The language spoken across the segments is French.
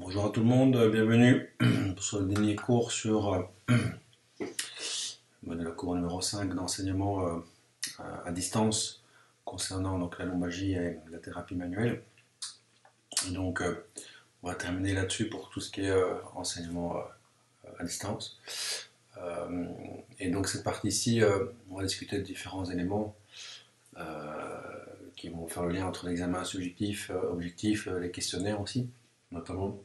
Bonjour à tout le monde, bienvenue pour ce dernier cours sur le cours numéro 5 d'enseignement à distance concernant donc, la lombalgie et la thérapie manuelle. Et donc on va terminer là-dessus pour tout ce qui est enseignement à distance. Et donc cette partie-ci, on va discuter de différents éléments qui vont faire le lien entre l'examen subjectif, objectif, les questionnaires aussi, notamment.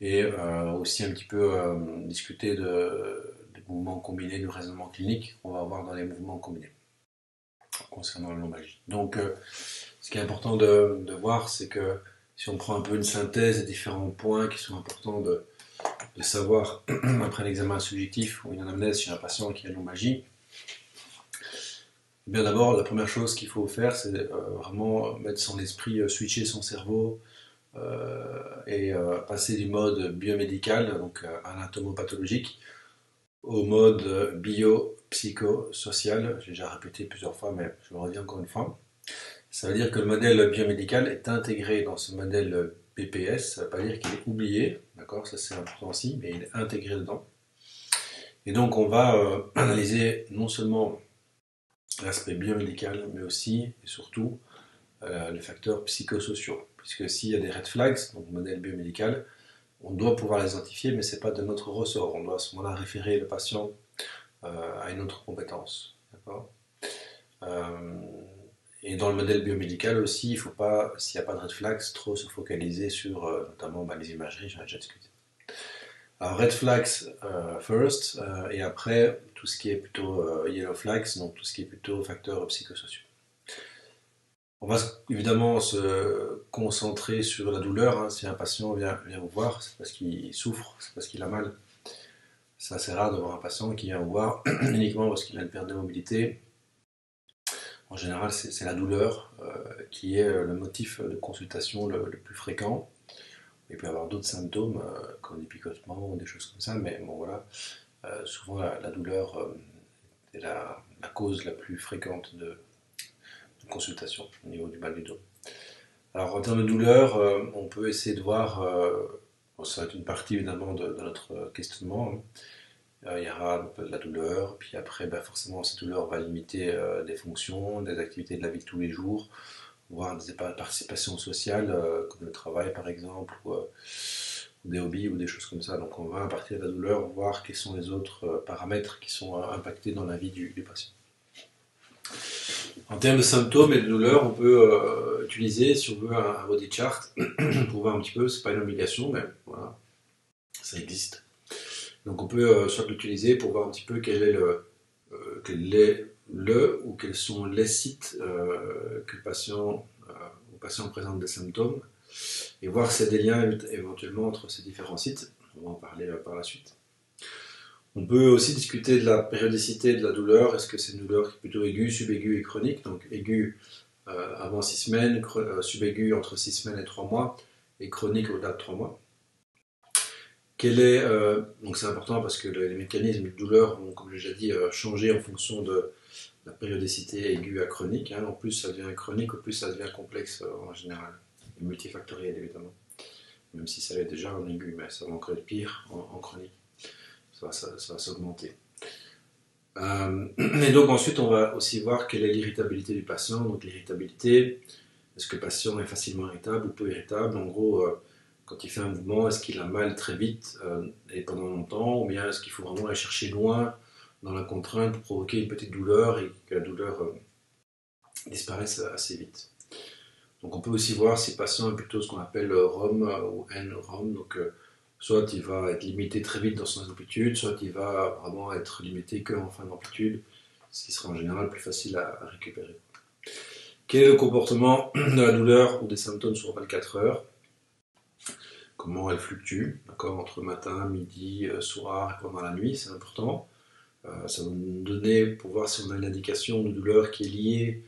Et aussi un petit peu discuter des mouvements combinés, du raisonnement clinique qu'on va avoir dans les mouvements combinés concernant la lombalgie. Donc ce qui est important de voir, c'est que si on prend un peu une synthèse des différents points qui sont importants de savoir après l'examen subjectif ou une anamnèse chez un patient qui a une lombalgie, bien d'abord la première chose qu'il faut faire, c'est vraiment mettre son esprit, switcher son cerveau, et passer du mode biomédical, donc anatomopathologique, au mode biopsychosocial. J'ai déjà répété plusieurs fois, mais je le redis encore une fois. Ça veut dire que le modèle biomédical est intégré dans ce modèle BPS. Ça ne veut pas dire qu'il est oublié, d'accord, ça c'est important aussi, mais il est intégré dedans. Et donc on va analyser non seulement l'aspect biomédical, mais aussi et surtout les facteurs psychosociaux. Puisque s'il y a des red flags, donc modèle biomédical, on doit pouvoir les identifier, mais ce n'est pas de notre ressort. On doit à ce moment-là référer le patient à une autre compétence. Et dans le modèle biomédical aussi, il ne faut pas, s'il n'y a pas de red flags, trop se focaliser sur notamment les imageries, j'en ai déjà discuté. Alors red flags first, et après tout ce qui est plutôt yellow flags, donc tout ce qui est plutôt facteurs psychosociaux. On va évidemment se concentrer sur la douleur. Hein. Si un patient vient vous voir, c'est parce qu'il souffre, c'est parce qu'il a mal. C'est assez rare de voir un patient qui vient vous voir uniquement parce qu'il a une perte de mobilité. En général, c'est la douleur qui est le motif de consultation le plus fréquent. Il peut y avoir d'autres symptômes, comme des picotements ou des choses comme ça, mais bon voilà, souvent la douleur est la cause la plus fréquente de consultation au niveau du mal du dos. Alors en termes de douleur, on peut essayer de voir, ça va être une partie évidemment de notre questionnement, il y aura de la douleur, puis après forcément cette douleur va limiter des fonctions, des activités de la vie de tous les jours, voire des participations sociales, comme le travail par exemple, ou des hobbies ou des choses comme ça. Donc on va à partir de la douleur voir quels sont les autres paramètres qui sont impactés dans la vie du patient. En termes de symptômes et de douleurs, on peut utiliser, si on veut, un body chart pour voir un petit peu, c'est pas une obligation, mais voilà, ça existe. Donc on peut soit l'utiliser pour voir un petit peu quel est ou quels sont les sites que le patient présente des symptômes, et voir s'il y a des liens éventuellement entre ces différents sites. On va en parler par la suite. On peut aussi discuter de la périodicité de la douleur. Est-ce que c'est une douleur qui est plutôt aiguë, subaiguë et chronique? Donc aiguë avant 6 semaines, subaiguë entre 6 semaines et 3 mois, et chronique au-delà de 3 mois. Donc c'est important parce que les mécanismes de douleur vont, comme j'ai déjà dit, changer en fonction de la périodicité aiguë à chronique. Hein. En plus ça devient chronique, au plus ça devient complexe en général, et multifactoriel évidemment. Même si ça l'est déjà en aigu, mais ça va encore être pire en chronique. Ça va s'augmenter. Et donc ensuite on va aussi voir quelle est l'irritabilité du patient. Donc l'irritabilité, est-ce que le patient est facilement irritable ou peu irritable? En gros, quand il fait un mouvement, est-ce qu'il a mal très vite et pendant longtemps, ou bien est-ce qu'il faut vraiment aller chercher loin dans la contrainte pour provoquer une petite douleur et que la douleur disparaisse assez vite? Donc on peut aussi voir si le patient est plutôt ce qu'on appelle ROM ou N-ROM, donc soit il va être limité très vite dans son amplitude, soit il va vraiment être limité qu'en fin d'amplitude, ce qui sera en général plus facile à récupérer. Quel est le comportement de la douleur ou des symptômes sur 24 heures? Comment elle fluctue, entre matin, midi, soir et pendant la nuit, c'est important. Ça va nous donner pour voir si on a une indication de douleur qui est liée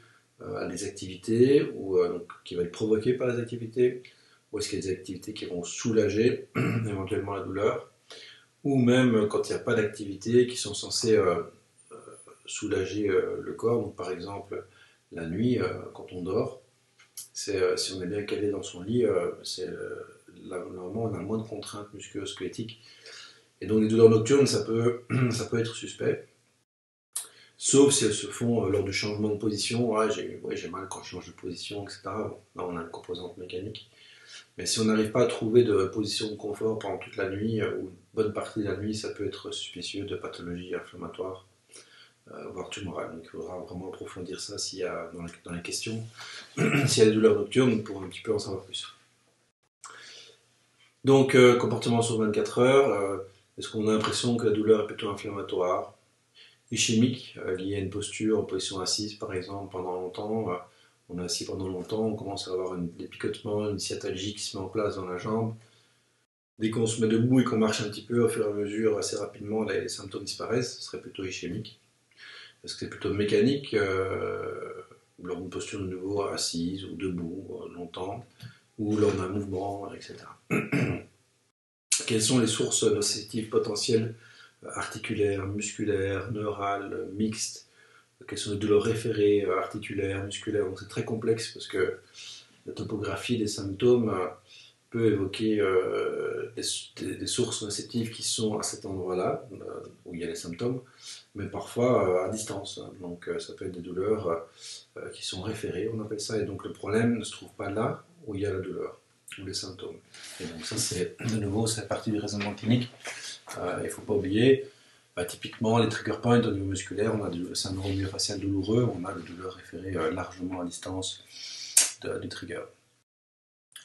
à des activités ou donc, qui va être provoquée par les activités, ou est-ce qu'il y a des activités qui vont soulager éventuellement la douleur, ou même quand il n'y a pas d'activités qui sont censées soulager le corps. Donc par exemple la nuit quand on dort, si on est bien calé dans son lit, c'est normalement on a moins de contraintes musculo-squelettiques. Et donc les douleurs nocturnes, ça peut être suspect. Sauf si elles se font lors du changement de position. Ouais, j'ai mal quand je change de position, etc. Bon, là, on a une composante mécanique. Mais si on n'arrive pas à trouver de position de confort pendant toute la nuit, ou une bonne partie de la nuit, ça peut être suspicieux de pathologie inflammatoire, voire tumorale. Donc il faudra vraiment approfondir ça s'il y a dans la question. S'il y a des douleurs nocturnes, pour un petit peu en savoir plus. Donc, comportement sur 24 heures, est-ce qu'on a l'impression que la douleur est plutôt inflammatoire, ischémique, liée à une posture en position assise par exemple pendant longtemps, on est assis pendant longtemps, on commence à avoir des picotements, une sciatalgie qui se met en place dans la jambe. Dès qu'on se met debout et qu'on marche un petit peu, au fur et à mesure, assez rapidement, les symptômes disparaissent, ce serait plutôt ischémique. Est-ce que c'est plutôt mécanique, lors d'une posture de nouveau assise ou debout longtemps, ou lors d'un mouvement, etc. Quelles sont les sources nocitives potentielles articulaires, musculaires, neurales, mixtes? Quelles sont les douleurs référées, articulaires, musculaires? Donc c'est très complexe parce que la topographie des symptômes peut évoquer des sources nocitives qui sont à cet endroit-là, où il y a les symptômes, mais parfois à distance. Donc ça peut être des douleurs qui sont référées, on appelle ça, et donc le problème ne se trouve pas là où il y a la douleur, ou les symptômes. Et donc ça, c'est de nouveau, c'est partie du raisonnement clinique. Il ne faut pas oublier, typiquement les trigger points au niveau musculaire, on a du syndrome myofascial douloureux, on a des douleurs référées largement à distance du trigger.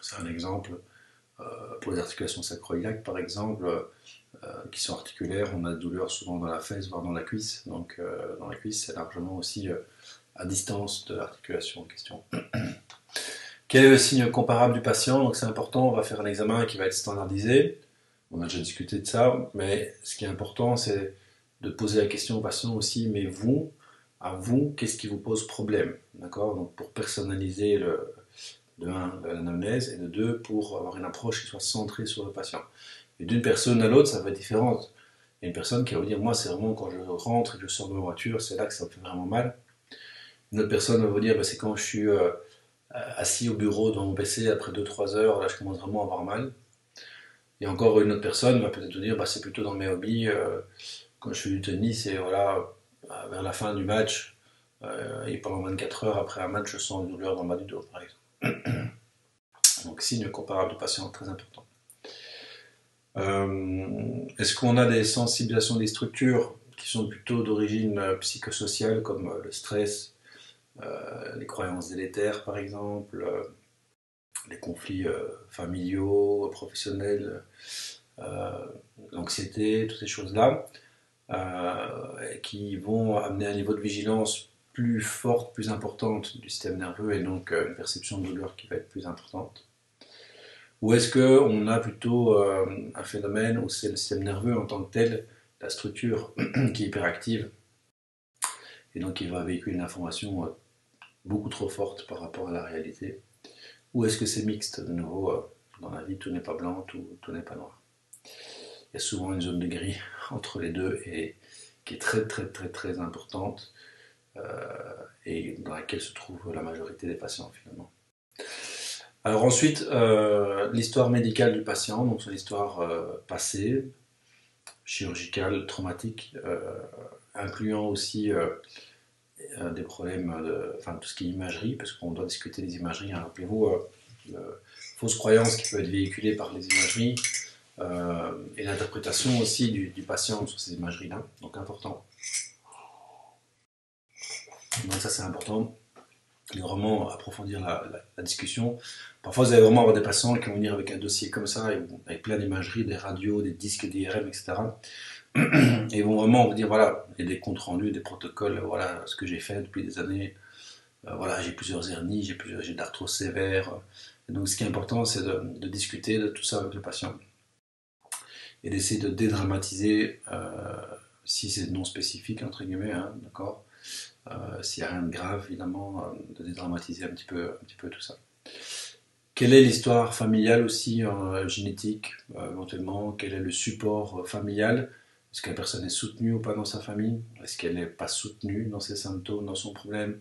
C'est un exemple. Pour les articulations sacro-iliaques, par exemple, qui sont articulaires, on a des douleurs souvent dans la fesse, voire dans la cuisse. Donc, dans la cuisse, c'est largement aussi à distance de l'articulation en question. Quel est le signe comparable du patient? Donc, c'est important, on va faire un examen qui va être standardisé. On a déjà discuté de ça, mais ce qui est important, c'est de poser la question au patient aussi, mais vous, à vous, qu'est-ce qui vous pose problème? D'accord? Donc, pour personnaliser de un, l'anamnèse, et de deux, pour avoir une approche qui soit centrée sur le patient. Et d'une personne à l'autre, ça va être différent. Il y a une personne qui va vous dire, moi, c'est vraiment quand je rentre et que je sors de ma voiture, c'est là que ça me fait vraiment mal. Une autre personne va vous dire, c'est quand je suis assis au bureau devant mon PC après 2-3 heures, là, je commence vraiment à avoir mal. Et encore une autre personne va peut-être vous dire, c'est plutôt dans mes hobbies, quand je fais du tennis, et voilà, vers la fin du match, et pendant 24 heures après un match, je sens une douleur dans le bas du dos, par exemple. Donc, signe comparable du patient, très important. Est-ce qu'on a des sensibilisations des structures qui sont plutôt d'origine psychosociale, comme le stress, les croyances délétères, par exemple, les conflits familiaux, professionnels, l'anxiété, toutes ces choses-là, qui vont amener un niveau de vigilance plus forte, plus importante du système nerveux, et donc une perception de douleur qui va être plus importante? Ou est-ce qu'on a plutôt un phénomène où c'est le système nerveux en tant que tel, la structure qui est hyperactive, et donc il va véhiculer une information beaucoup trop forte par rapport à la réalité? Ou est-ce que c'est mixte? De nouveau, dans la vie, tout n'est pas blanc, tout n'est pas noir. Il y a souvent une zone de gris entre les deux, et qui est très très très très importante, et dans laquelle se trouve la majorité des patients finalement. Alors ensuite, l'histoire médicale du patient, donc son histoire passée, chirurgicale, traumatique, incluant aussi des problèmes, tout ce qui est imagerie, parce qu'on doit discuter des imageries. Rappelez-vous, fausses croyances qui peuvent être véhiculées par les imageries, et l'interprétation aussi du patient sur ces imageries-là, donc important. Donc ça c'est important. Et vraiment approfondir la discussion. Parfois, vous allez vraiment avoir des patients qui vont venir avec un dossier comme ça, avec plein d'imageries, des radios, des disques d'IRM, etc. Et ils vont vraiment vous dire, voilà, il y a des comptes rendus, des protocoles, voilà ce que j'ai fait depuis des années. Voilà, j'ai plusieurs hernies, j'ai de l'arthrose sévère. Et donc, ce qui est important, c'est de discuter de tout ça avec le patient. Et d'essayer de dédramatiser, si c'est non spécifique, entre guillemets, d'accord? S'il n'y a rien de grave, évidemment, de dédramatiser un petit peu tout ça. Quelle est l'histoire familiale aussi, génétique, éventuellement? Quel est le support familial? Est-ce que la personne est soutenue ou pas dans sa famille? Est-ce qu'elle n'est pas soutenue dans ses symptômes, dans son problème?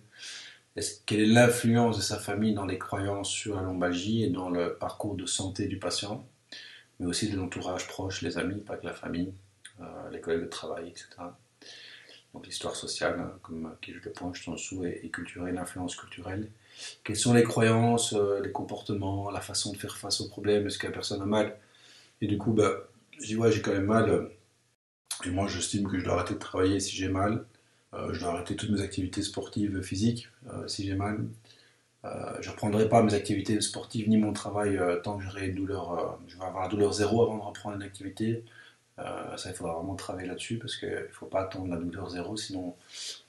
quelle est l'influence de sa famille dans les croyances sur la lombalgie et dans le parcours de santé du patient, mais aussi de l'entourage proche, les amis, pas que la famille, les collègues de travail, etc. Donc l'histoire sociale, hein, comme qui joue le point juste en dessous, et culturelle, l'influence culturelle. Quelles sont les croyances, les comportements, la façon de faire face aux problèmes, est-ce que la personne a mal? Et du coup, bah, je dis ouais, j'ai quand même mal, et moi j'estime que je dois arrêter de travailler si j'ai mal, je dois arrêter toutes mes activités sportives physiques si j'ai mal. Je ne reprendrai pas mes activités sportives ni mon travail tant que j'aurai une douleur, je vais avoir la douleur zéro avant de reprendre une activité. Ça, il faudra vraiment travailler là-dessus parce qu'il ne faut pas attendre la douleur zéro, sinon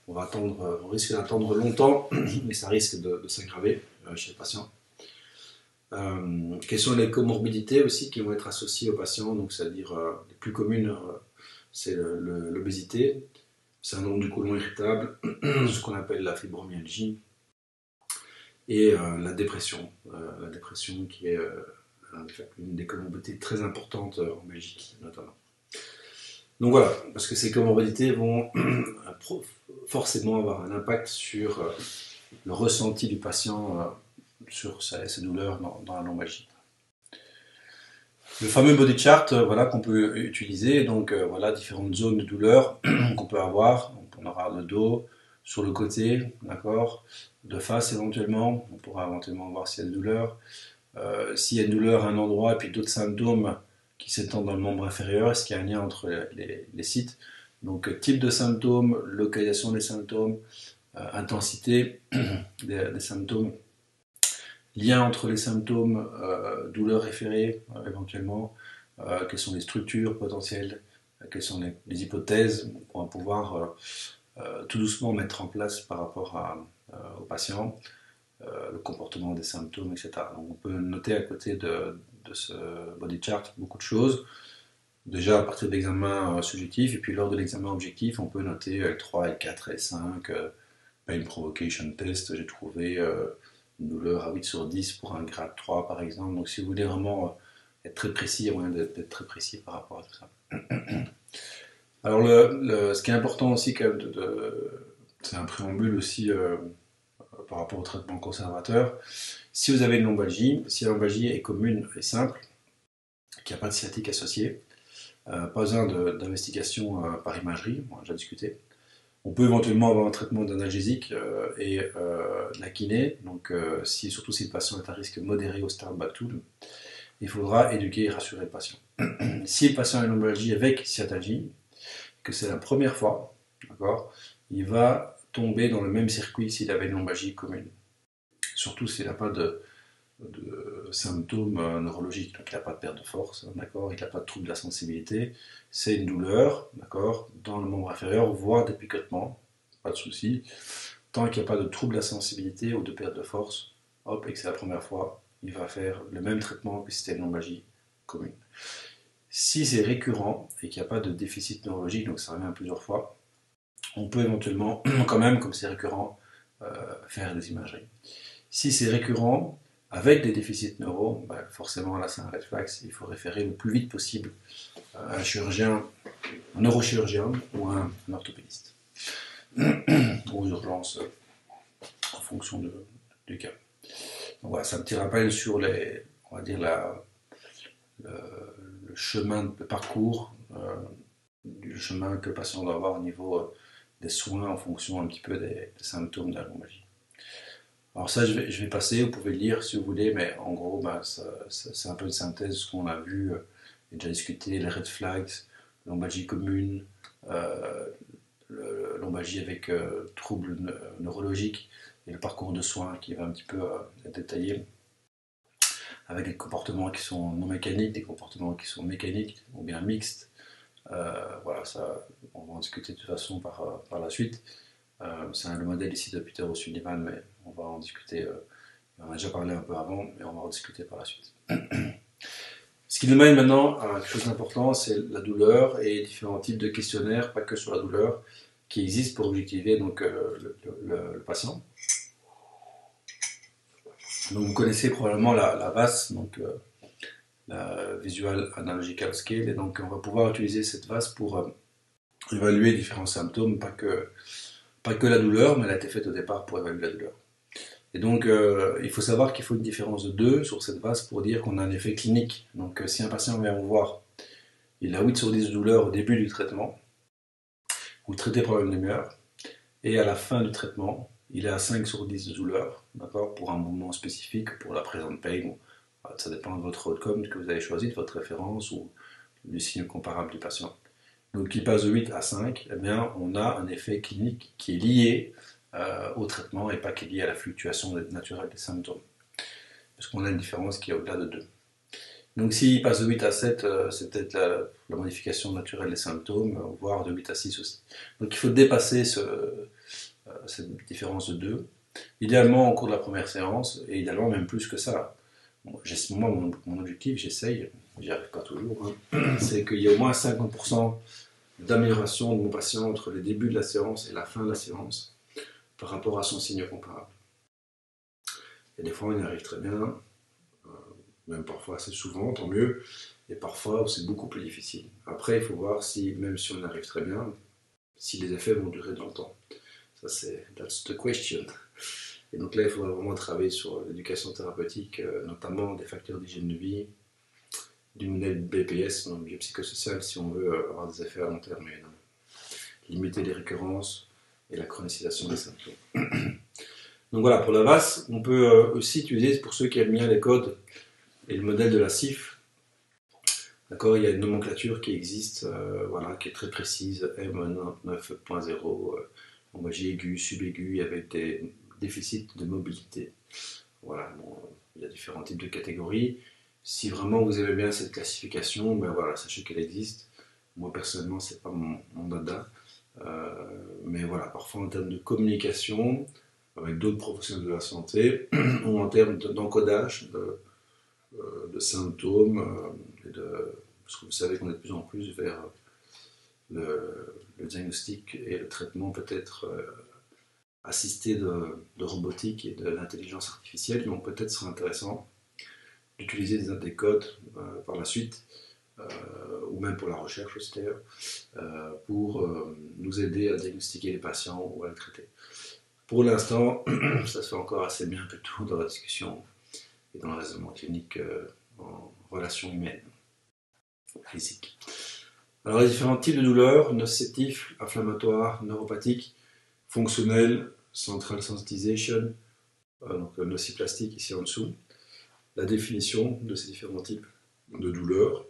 on risque d'attendre longtemps et ça risque de s'aggraver chez le patient. Quelles sont les comorbidités aussi qui vont être associées aux patients, donc c'est-à-dire les plus communes, c'est l'obésité, syndrome du côlon irritable, ce qu'on appelle la fibromyalgie, et la dépression qui est une des comorbidités très importantes en Belgique notamment. Donc voilà, parce que ces comorbidités vont forcément avoir un impact sur le ressenti du patient sur ses douleurs dans la lombalgie. Le fameux body chart voilà, qu'on peut utiliser, donc voilà différentes zones de douleur qu'on peut avoir. Donc, on aura le dos, sur le côté, d'accord, de face éventuellement, on pourra éventuellement voir s'il y a des douleurs. S'il y a une douleur à un endroit et puis d'autres symptômes qui s'étendent dans le membre inférieur, est-ce qu'il y a un lien entre les sites? Donc type de symptômes, localisation des symptômes, intensité des symptômes, lien entre les symptômes, douleurs référées éventuellement, quelles sont les structures potentielles, quelles sont les hypothèses qu'on va pouvoir tout doucement mettre en place par rapport au patient, le comportement des symptômes, etc. Donc on peut noter à côté de ce body chart beaucoup de choses. Déjà à partir de l'examen subjectif, et puis lors de l'examen objectif, on peut noter L3, L4, L5, Pain Provocation Test, j'ai trouvé une douleur à 8 sur 10 pour un grade 3 par exemple. Donc si vous voulez vraiment être très précis, il y a moyen d'être très précis par rapport à tout ça. Alors ce qui est important aussi quand même, c'est un préambule aussi par rapport au traitement conservateur. Si vous avez une lombalgie, si la lombalgie est commune et simple, qu'il n'y a pas de sciatique associée, pas besoin d'investigation par imagerie, on a déjà discuté. On peut éventuellement avoir un traitement d'analgésique et de la kiné, donc surtout si le patient est à risque modéré au stade Bactool, il faudra éduquer et rassurer le patient. Si le patient a une lombalgie avec sciatalgie, que c'est la première fois, d'accord, il va tomber dans le même circuit s'il avait une lombalgie commune. Surtout s'il n'a pas de symptômes neurologiques, donc il n'a pas de perte de force, d'accord, il n'a pas de trouble de la sensibilité, c'est une douleur, d'accord, dans le membre inférieur, voire des picotements, pas de souci. Tant qu'il n'y a pas de trouble de la sensibilité ou de perte de force, hop, et que c'est la première fois, il va faire le même traitement que si c'était une lombalgie commune. Si c'est récurrent et qu'il n'y a pas de déficit neurologique, donc ça revient plusieurs fois, on peut éventuellement, quand même, comme c'est récurrent, faire des imageries. Si c'est récurrent, avec des déficits neuro, bah forcément là c'est un red flag, il faut référer le plus vite possible à un chirurgien, un neurochirurgien ou un orthopédiste. Aux urgences en fonction du cas. Donc voilà, c'est un petit rappel sur on va dire le chemin, le parcours, du chemin que le patient doit avoir au niveau des soins en fonction un petit peu des symptômes de la lombalgie. Alors ça, je vais passer, vous pouvez le lire si vous voulez, mais en gros, bah, c'est un peu une synthèse de ce qu'on a vu, et déjà discuté, les red flags, lombalgie commune, lombalgie avec troubles neurologiques, et le parcours de soins qui va un petit peu être détaillé, avec des comportements qui sont non mécaniques, des comportements qui sont mécaniques, ou bien mixtes. Voilà, ça, on va en discuter de toute façon par la suite. C'est le modèle ici de Peter O'Sullivan, mais on va en discuter. On a déjà parlé un peu avant, mais on va en discuter par la suite. Ce qui nous mène maintenant à quelque chose d'important, c'est la douleur et différents types de questionnaires, pas que sur la douleur, qui existent pour objectiver donc, le patient. Donc vous connaissez probablement la VAS, donc la Visual Analogical Scale, et donc on va pouvoir utiliser cette VAS pour évaluer différents symptômes, pas que la douleur, mais elle a été faite au départ pour évaluer la douleur. Et donc, il faut savoir qu'il faut une différence de 2 sur cette base pour dire qu'on a un effet clinique. Donc, si un patient vient vous voir, il a 8 sur 10 de douleur au début du traitement, vous le traitez pendant une demi-heure, et à la fin du traitement, il est à 5 sur 10 de douleur, d'accord, pour un mouvement spécifique, pour la present pain. Ça dépend de votre outcome que vous avez choisi, de votre référence ou du signe comparable du patient. Donc, qui passe de 8 à 5, eh bien, on a un effet clinique qui est lié au traitement et pas qui est lié à la fluctuation naturelle des symptômes. Parce qu'on a une différence qui est au-delà de 2. Donc, s'il passe de 8 à 7, c'est peut-être la modification naturelle des symptômes, voire de 8 à 6 aussi. Donc, il faut dépasser cette différence de 2. Idéalement, au cours de la première séance, et idéalement même plus que ça. Bon, moi, mon objectif, j'essaye, j'y arrive pas toujours, hein, c'est qu'il y ait au moins 50% d'amélioration de mon patient entre le début de la séance et la fin de la séance par rapport à son signe comparable. Et des fois, on y arrive très bien, même parfois assez souvent, tant mieux, et parfois c'est beaucoup plus difficile. Après, il faut voir si, même si on y arrive très bien, si les effets vont durer dans le temps. Ça, that's the question. Et donc là, il faudra vraiment travailler sur l'éducation thérapeutique, notamment des facteurs d'hygiène de vie, du modèle BPS, donc biopsychosocial, si on veut avoir des effets à long terme, évidemment. Limiter les récurrences et la chronicisation des symptômes. Donc voilà, pour la VAS, on peut aussi utiliser, pour ceux qui aiment bien les codes et le modèle de la CIF, d'accord, il y a une nomenclature qui existe, voilà, qui est très précise, M9.0, lombalgie aiguë, subaiguë, avec des déficits de mobilité. Voilà, bon, il y a différents types de catégories. Si vraiment vous aimez bien cette classification, ben voilà, sachez qu'elle existe. Moi personnellement, c'est pas mon dada, mais voilà, parfois en termes de communication avec d'autres professionnels de la santé ou en termes d'encodage de symptômes parce que vous savez qu'on est de plus en plus vers le diagnostic et le traitement peut-être assisté de robotique et de l'intelligence artificielle, donc peut-être sera intéressant d'utiliser des codes par la suite, ou même pour la recherche aussi d'ailleurs, pour nous aider à diagnostiquer les patients ou à les traiter. Pour l'instant, ça se fait encore assez bien plutôt dans la discussion et dans le raisonnement clinique en relation humaine, physique. Alors les différents types de douleurs, nociceptifs, inflammatoires, neuropathiques, fonctionnelles, central sensitization, donc nociplastique ici en dessous, la définition de ces différents types de douleurs,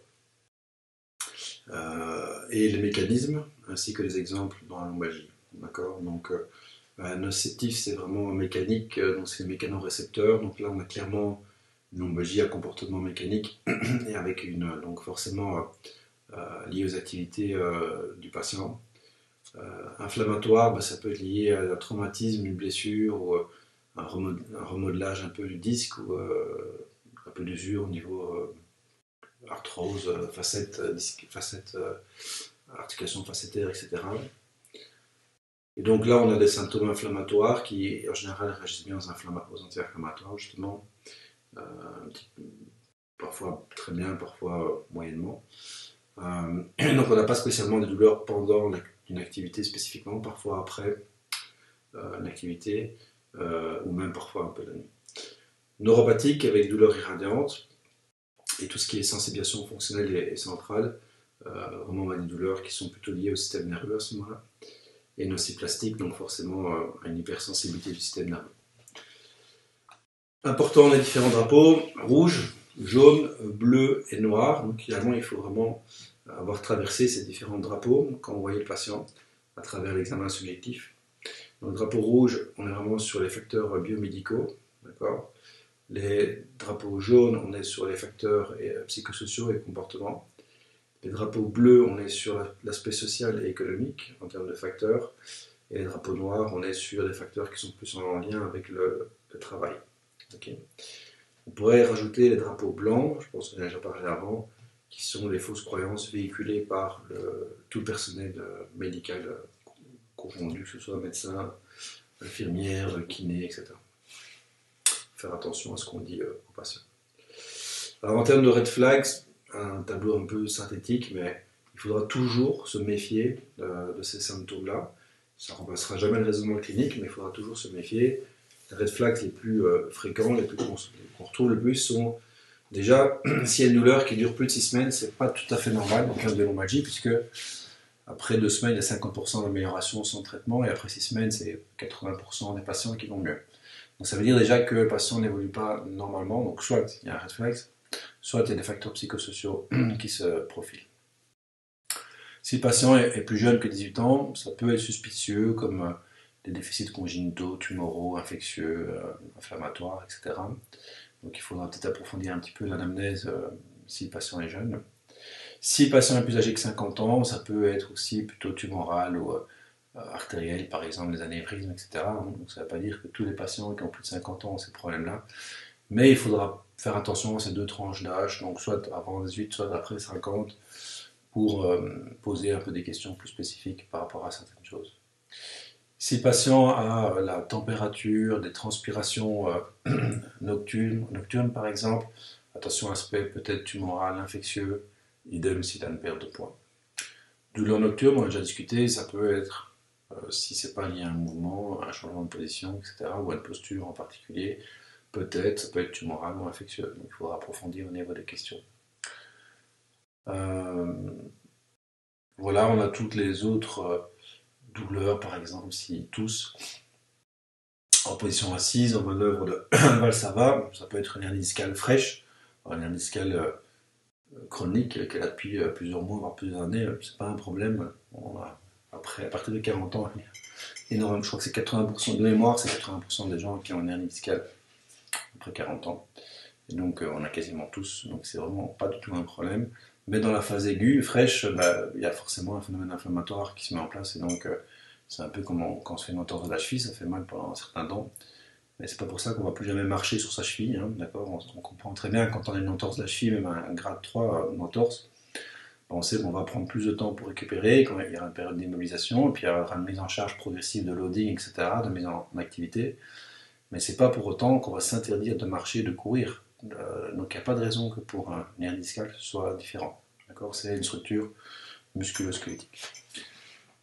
et les mécanismes, ainsi que les exemples dans la lombalgie. D'accord, donc, nociceptif, c'est vraiment mécanique, donc c'est les mécanorécepteurs. Donc là, on a clairement une lombalgie à comportement mécanique, et avec donc forcément liée aux activités du patient. Inflammatoire, ça peut être lié à un traumatisme, une blessure, ou un remodelage un peu du disque, ou un peu d'usure au niveau arthrose, facette, articulation facétaire, etc. Et donc là, on a des symptômes inflammatoires qui, en général, réagissent bien aux anti-inflammatoires, justement. Parfois très bien, parfois moyennement. Donc on n'a pas spécialement des douleurs pendant une activité spécifiquement, parfois après une activité, ou même parfois un peu la nuit. Neuropathique avec douleurs irradiantes, et tout ce qui est sensibilisation fonctionnelle et centrale, vraiment on a des douleurs qui sont plutôt liées au système nerveux à ce moment-là. Et nociplastique, donc forcément à une hypersensibilité du système nerveux. Important, les différents drapeaux, rouge, jaune, bleu et noir. Donc finalement, il faut vraiment avoir traversé ces différents drapeaux quand vous voyez le patient à travers l'examen subjectif. Donc le drapeau rouge, on est vraiment sur les facteurs biomédicaux, d'accord. Les drapeaux jaunes, on est sur les facteurs psychosociaux et comportements. Les drapeaux bleus, on est sur l'aspect social et économique en termes de facteurs. Et les drapeaux noirs, on est sur des facteurs qui sont plus en lien avec le travail. Okay. On pourrait rajouter les drapeaux blancs, je pense qu'on a déjà parlé avant, qui sont les fausses croyances véhiculées par tout le personnel médical confondu, que ce soit médecin, infirmière, kiné, etc. Faire attention à ce qu'on dit aux patients. Alors en termes de red flags, un tableau un peu synthétique, mais il faudra toujours se méfier de ces symptômes-là. Ça ne remplacera jamais le raisonnement clinique, mais il faudra toujours se méfier les red flags les plus fréquents, les plus qu'on retrouve le plus sont déjà, s'il y a une douleur qui dure plus de 6 semaines, c'est pas tout à fait normal en cas de lombalgie, puisque après 2 semaines, il y a 50% d'amélioration sans traitement, et après 6 semaines, c'est 80% des patients qui vont mieux. Donc ça veut dire déjà que le patient n'évolue pas normalement, donc soit il y a un red flag, soit il y a des facteurs psychosociaux qui se profilent. Si le patient est plus jeune que 18 ans, ça peut être suspicieux, comme des déficits congénitaux, tumoraux, infectieux, inflammatoires, etc. Donc il faudra peut-être approfondir un petit peu l'anamnèse si le patient est jeune. Si le patient est plus âgé que 50 ans, ça peut être aussi plutôt tumoral ou artériel, par exemple des anévrismes, etc. Donc ça ne veut pas dire que tous les patients qui ont plus de 50 ans ont ces problèmes-là. Mais il faudra faire attention à ces deux tranches d'âge, donc soit avant 18, soit après 50, pour poser un peu des questions plus spécifiques par rapport à certaines choses. Si le patient a la température, des transpirations nocturnes par exemple, attention à l'aspect peut-être tumoral, infectieux, idem si tu as une perte de poids. Douleur nocturne, on a déjà discuté, ça peut être, si ce n'est pas lié à un mouvement, un changement de position, etc., ou à une posture en particulier, peut-être, ça peut être tumoral ou infectieux. Donc il faudra approfondir au niveau des questions. Voilà, on a toutes les autres douleurs, par exemple, s'ils toussent en position assise, en manœuvre de Valsalva, ça peut être une hernie discale fraîche, une hernie discale chronique qu'elle a depuis plusieurs mois, voire plusieurs années, c'est pas un problème. Après, à partir de 40 ans, énorme, je crois que c'est 80% de mémoire, c'est 80% des gens qui ont une hernie discale après 40 ans. Et donc on a quasiment tous, donc c'est vraiment pas du tout un problème. Mais dans la phase aiguë, fraîche, il y a forcément un phénomène inflammatoire qui se met en place, et donc c'est un peu comme quand on se fait une entorse de la cheville, ça fait mal pendant un certain temps. Mais c'est pas pour ça qu'on va plus jamais marcher sur sa cheville, hein, d'accord, on comprend très bien quand on a une entorse de la cheville, même un grade 3, une entorse, on sait qu'on va prendre plus de temps pour récupérer, quand il y aura une période d'immobilisation, et puis il y aura une mise en charge progressive de loading, etc., de mise en activité. Mais c'est pas pour autant qu'on va s'interdire de marcher, de courir. Donc il n'y a pas de raison que pour un hernie discale ce soit différent. D'accord, c'est une structure musculo-squelettique.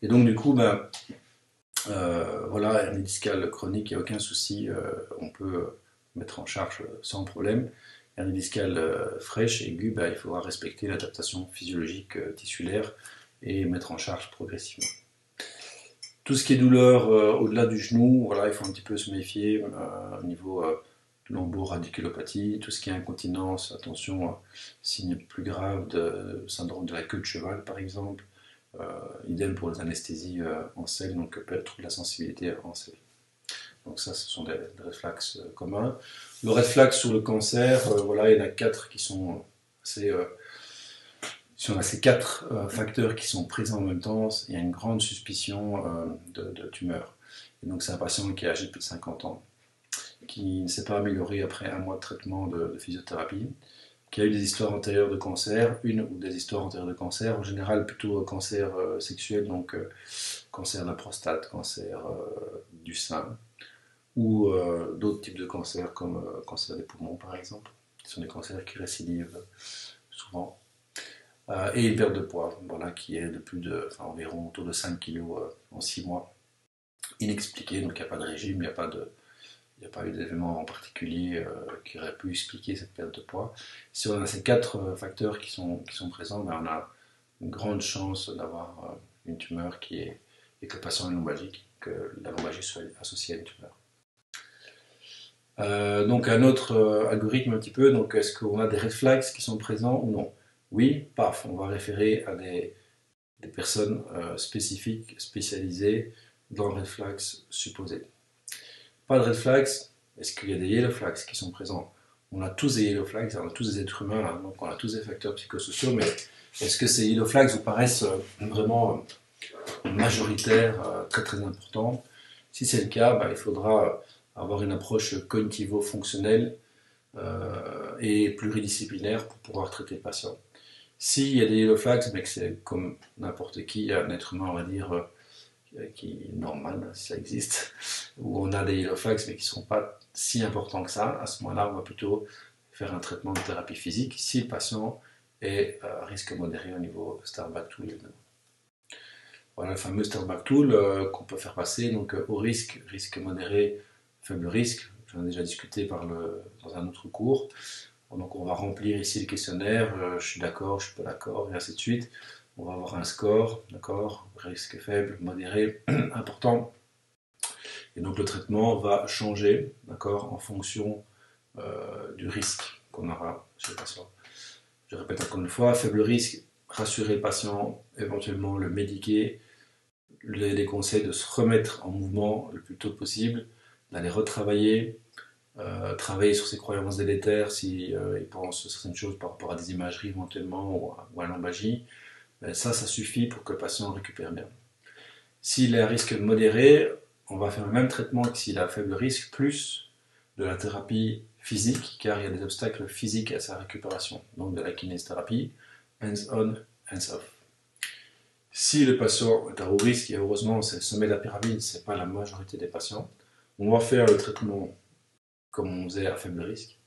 Et donc du coup, voilà, hernie discale chronique, il n'y a aucun souci, on peut mettre en charge sans problème. Hernie discale fraîche, aiguë, il faudra respecter l'adaptation physiologique tissulaire et mettre en charge progressivement. Tout ce qui est douleur au-delà du genou, voilà, il faut un petit peu se méfier au niveau lombo-radiculopathie. Tout ce qui est incontinence, attention, signe plus grave de syndrome de la queue de cheval par exemple. Idem pour les anesthésies en selle, donc trouble de la sensibilité en selle. Donc ça, ce sont des réflexes communs. Le réflexe sur le cancer, voilà, il y en a 4 qui sont assez... si on a ces 4 facteurs qui sont présents en même temps, il y a une grande suspicion de tumeur. Et donc c'est un patient qui est âgé de plus de 50 ans, qui ne s'est pas amélioré après un mois de traitement de physiothérapie, qui a eu des histoires antérieures de cancer, une ou des histoires antérieures de cancer, en général plutôt cancer sexuel, donc cancer de la prostate, cancer du sein, ou d'autres types de cancers comme cancer des poumons par exemple, qui sont des cancers qui récidivent souvent. Et une perte de poids, voilà, qui est de environ autour de 5 kg en 6 mois, inexpliquée, donc il n'y a pas de régime, il n'y a pas eu d'événement en particulier qui aurait pu expliquer cette perte de poids. Si on a ces 4 facteurs qui sont présents, on a une grande chance d'avoir une tumeur et que le patient est lombalgique, que la lombalgie soit associée à une tumeur. Donc un autre algorithme un petit peu, donc est-ce qu'on a des réflexes qui sont présents ou non? Oui, paf, on va référer à des personnes spécifiques, spécialisées dans le réflexe supposé. Pas de red flags, est-ce qu'il y a des yellow flags qui sont présents? On a tous des yellow flags, on a tous des êtres humains, hein, donc on a tous des facteurs psychosociaux, mais est-ce que ces yellow flags vous paraissent vraiment majoritaires, très très importants? Si c'est le cas, il faudra avoir une approche cognitivo-fonctionnelle et pluridisciplinaire pour pouvoir traiter le patient. S'il y a des yellow flags, mais que c'est comme n'importe qui, un être humain, on va dire, qui est normal, si ça existe, où on a des yellow flags mais qui ne sont pas si importants que ça, à ce moment-là, on va plutôt faire un traitement de thérapie physique si le patient est à risque modéré au niveau Starback Tool. Voilà le fameux Starback Tool qu'on peut faire passer, donc au risque modéré, faible risque, j'en ai déjà discuté dans un autre cours. Donc on va remplir ici le questionnaire, je suis d'accord, je suis pas d'accord, et ainsi de suite. On va avoir un score, d'accord, risque faible, modéré, important. Et donc le traitement va changer, d'accord, en fonction du risque qu'on aura chez le patient. Je répète encore une fois, faible risque, rassurer le patient, éventuellement le médiquer, lui déconseille de se remettre en mouvement le plus tôt possible, d'aller retravailler, travailler sur ses croyances délétères si il pense certaines choses par rapport à des imageries éventuellement ou à l'embagie. Ça suffit pour que le patient récupère bien. S'il est à risque modéré, on va faire le même traitement que s'il a faible risque, plus de la thérapie physique, car il y a des obstacles physiques à sa récupération, donc de la kinésithérapie, hands-on, hands-off. Si le patient est à haut risque, et heureusement c'est le sommet de la pyramide, ce n'est pas la majorité des patients, on va faire le traitement comme on faisait à faible risque,